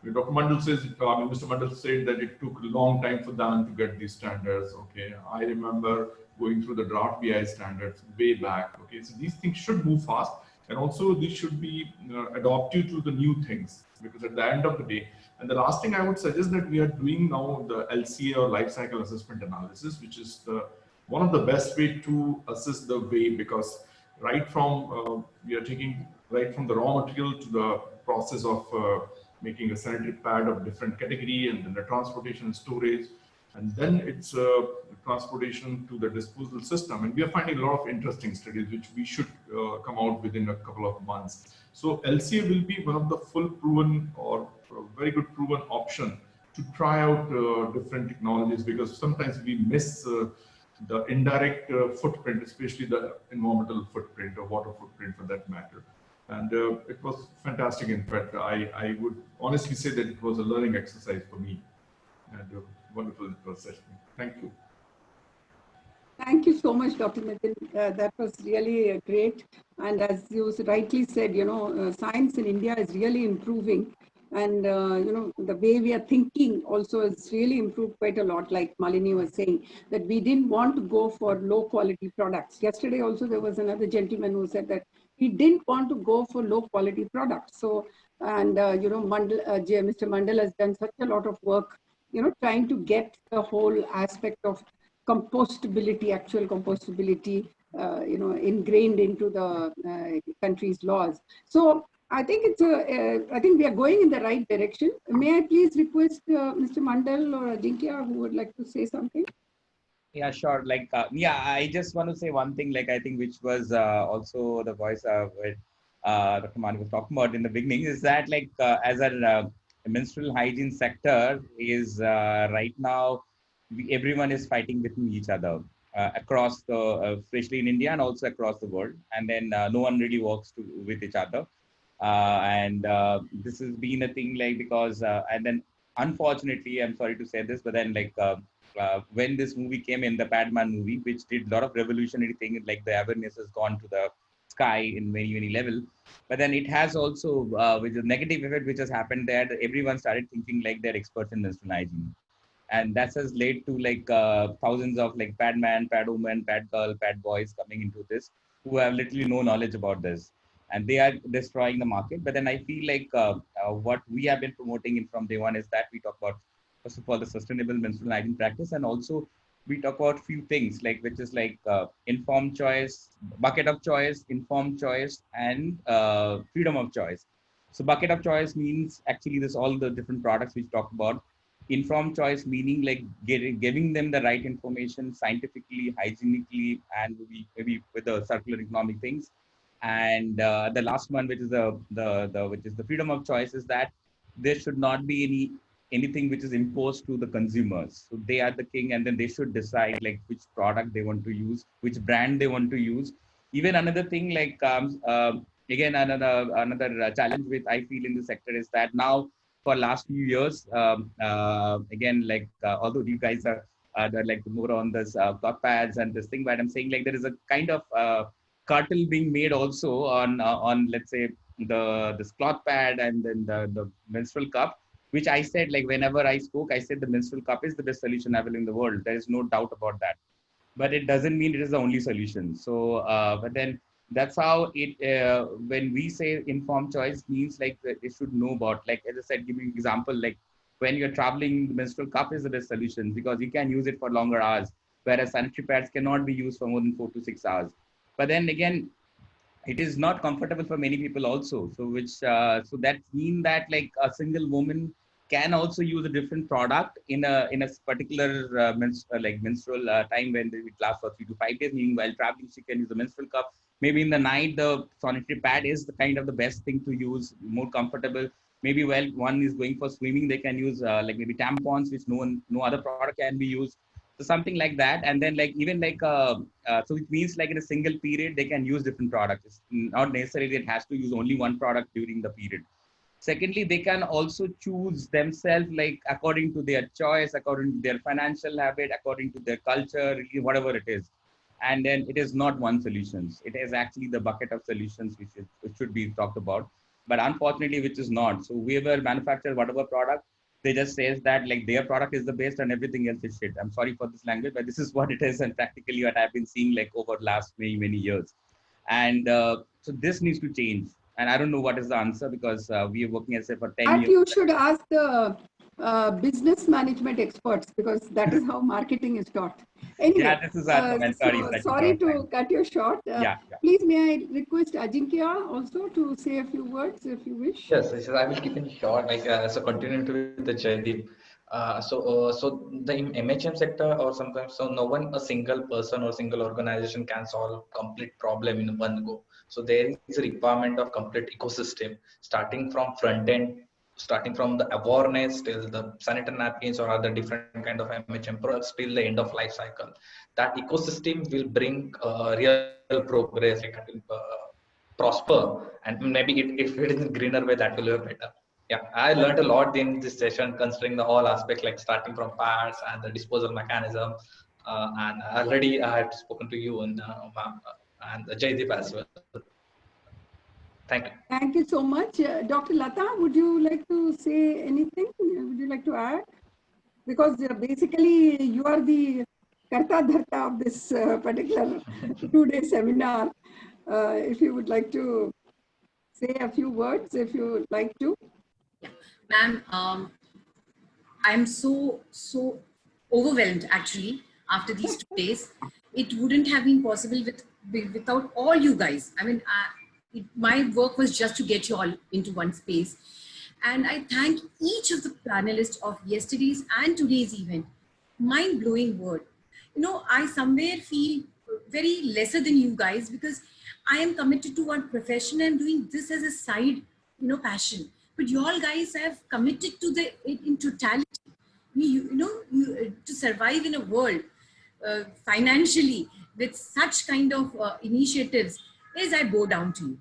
Dr. Mandal says, Mr. Mandal said that it took a long time for them to get these standards, okay? I remember going through the draft BI standards way back, okay? So these things should move fast, and also this should be adaptive to the new things, because at the end of the day, and the last thing I would suggest that we are doing now the LCA or life cycle assessment analysis, which is one of the best way to assess the way, because right from we are taking right from the raw material to the process of making a sanitary pad of different category, and then the transportation and storage, and then it's transportation to the disposal system. And we are finding a lot of interesting studies which we should come out within a couple of months. So LCA will be one of the full proven or very good proven option to try out different technologies, because sometimes we miss the indirect footprint, especially the environmental footprint or water footprint for that matter. And it was fantastic. In fact, I would honestly say that it was a learning exercise for me, and wonderful session. Thank you. Thank you so much, Dr. Nitin. That was really great. And as you rightly said, science in India is really improving. And, the way we are thinking also has really improved quite a lot, like Malini was saying, that we didn't want to go for low quality products. Yesterday also, there was another gentleman who said that he didn't want to go for low quality products. So, and, Mr. Mandal has done such a lot of work, trying to get the whole aspect of compostability, actual compostability, ingrained into the country's laws. So I think I think we are going in the right direction. May I please request Mr. Mandal or Ajinkya who would like to say something? Yeah, sure. I just want to say one thing, I think, which was also the voice where Dr. Mani was talking about in the beginning, is that as a menstrual hygiene sector is right now, everyone is fighting between each other across especially in India and also across the world. And then no one really works with each other. This has been a thing because, and then unfortunately, I'm sorry to say this, but then when this movie came in, the Padman movie, which did a lot of revolutionary things, the awareness has gone to the sky in many, many levels. But then it has also, with the negative effect which has happened there, everyone started thinking like they're experts in menstrual hygiene. And that has led to thousands of pad man, pad woman, pad girl, pad boys coming into this who have literally no knowledge about this. And they are destroying the market. But then I feel what we have been promoting from day one is that we talk about, first of all, the sustainable menstrual hygiene practice. And also we talk about few things which is informed choice, bucket of choice, informed choice, and freedom of choice. So bucket of choice means actually this all the different products we talked about. Informed choice meaning giving them the right information scientifically, hygienically, and maybe with the circular economic things. And the last one, which is the freedom of choice, is that there should not be anything which is imposed to the consumers. So they are the king, and then they should decide which product they want to use, which brand they want to use. Even another thing again another challenge which I feel in the sector is that now for last few years, again, although you guys are more on this cloth pads and this thing, but I'm saying there is a kind of cartel being made also on let's say this cloth pad and then the menstrual cup, which I said whenever I spoke, I said the menstrual cup is the best solution available in the world. There is no doubt about that, but it doesn't mean it is the only solution. So, but then that's how it when we say informed choice means they should know about, as I said, giving an example, when you're traveling, the menstrual cup is the best solution because you can use it for longer hours, whereas sanitary pads cannot be used for more than 4 to 6 hours. But then again, it is not comfortable for many people also. So which so that means that a single woman can also use a different product in a particular menstrual time when it lasts for 3 to 5 days. Meaning while traveling, she can use the menstrual cup. Maybe in the night, the sanitary pad is the kind of the best thing to use, more comfortable. Maybe while one is going for swimming, they can use maybe tampons, which no other product can be used. So something like that. And then even so it means in a single period, they can use different products. It's not necessarily it has to use only one product during the period. Secondly, they can also choose themselves according to their choice, according to their financial habit, according to their culture, whatever it is. And then it is not one solution. It is actually the bucket of solutions which should be talked about. But unfortunately, which is not. So whoever manufactures whatever product, they just says that their product is the best and everything else is shit. I'm sorry for this language, but this is what it is, and practically what I've been seeing over the last many years. And so this needs to change. And I don't know what is the answer because we are working as I say for 10 years. You should ask the business management experts because that is how marketing is taught. Anyway, yeah, this is our sorry to cut you short. Yeah. Please, may I request Ajinkya also to say a few words if you wish? Yes, I will keep it short. So continuing to with the Jaideep, So the MHM sector, or sometimes, so no one, a single person or single organization can solve complete problem in one go. So there is a requirement of complete ecosystem, starting from front end, starting from the awareness till the sanitary napkins or other different kind of MHM products till the end of life cycle. That ecosystem will bring real progress, like it will prosper, and maybe if it is in greener way, that will be better. Yeah, I learned a lot in this session, considering the all aspects, like starting from pads and the disposal mechanism. And already I had spoken to you and and Jaideep as well. Thank you. Thank you so much. Dr. Lata, would you like to say anything? Would you like to add? Because basically you are the karta dharta of this particular 2-day seminar. If you would like to say a few words, if you would like to. Yeah. Ma'am, I'm so overwhelmed actually after these 2 days. It wouldn't have been possible without all you guys. I mean, my work was just to get you all into one space. And I thank each of the panelists of yesterday's and today's event. Mind-blowing word. You know, I somewhere feel very lesser than you guys because I am committed to one profession and doing this as a side, passion. But you all guys have committed to it in totality. To survive in a world financially with such kind of initiatives is I bow down to you.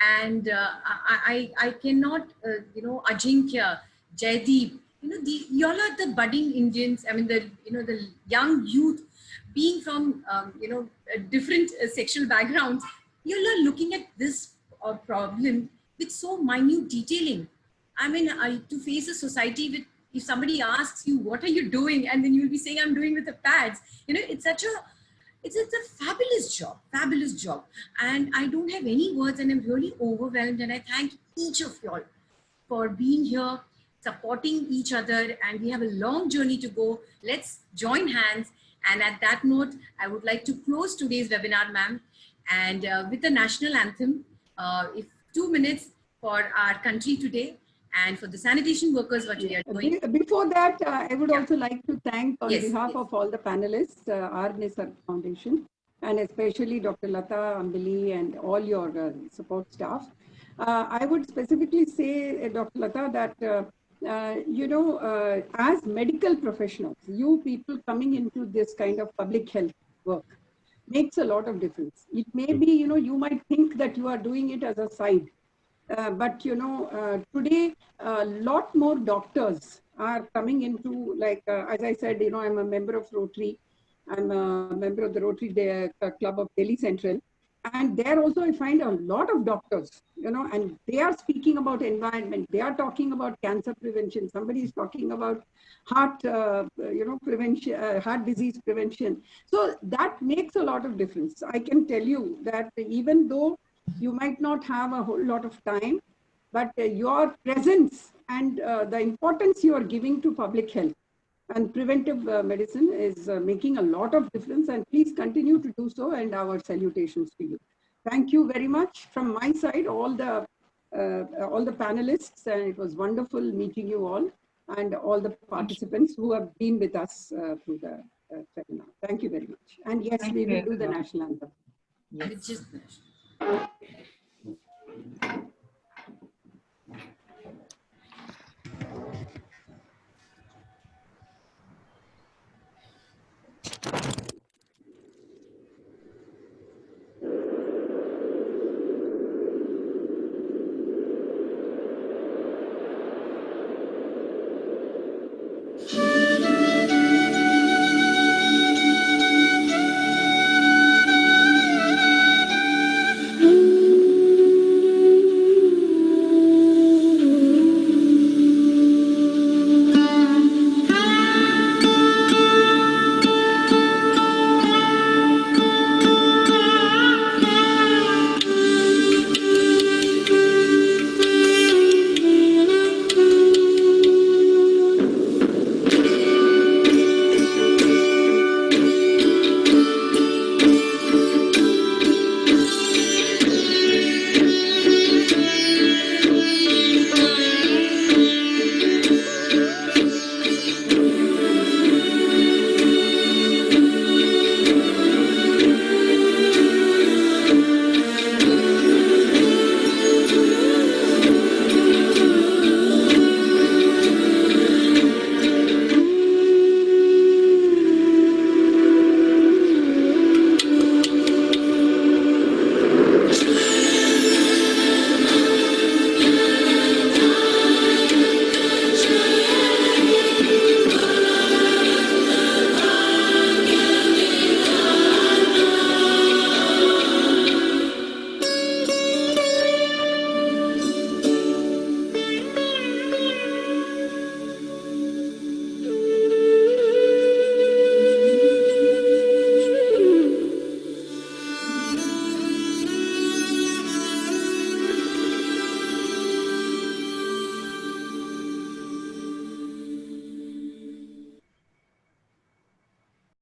And I cannot, Ajinkya, Jaideep, y'all are the budding Indians. I mean, the young youth being from, different sexual backgrounds, y'all are looking at this problem with so minute detailing. I mean, to face a society with, if somebody asks you, what are you doing? And then you'll be saying, I'm doing with the pads. It's such a, it's a fabulous job. And I don't have any words and I'm really overwhelmed. And I thank each of y'all for being here, supporting each other. And we have a long journey to go. Let's join hands. And at that note, I would like to close today's webinar, ma'am. And with the national anthem, if 2 minutes for our country today. And for the sanitation workers, what we are doing. Before that, I would also like to thank on behalf of all the panelists, our Nisarg Foundation, and especially Dr. Lata, Ambili, and all your support staff. I would specifically say, Dr. Lata, that, as medical professionals, you people coming into this kind of public health work makes a lot of difference. It may be, you might think that you are doing it as a side. But today a lot more doctors are coming into, like as I said, I'm a member of Rotary. I'm a member of the Rotary Club of Delhi Central, and there also I find a lot of doctors, and they are speaking about environment. They are talking about cancer prevention. Somebody is talking about heart, prevention, heart disease prevention. So that makes a lot of difference. I can tell you that even though you might not have a whole lot of time, but your presence and the importance you are giving to public health and preventive medicine is making a lot of difference, and please continue to do so, and our salutations to you. Thank you very much from my side, all the panelists, and it was wonderful meeting you all and all the participants who have been with us through the seminar. Thank you very much. And yes, we will do the national anthem. Yes.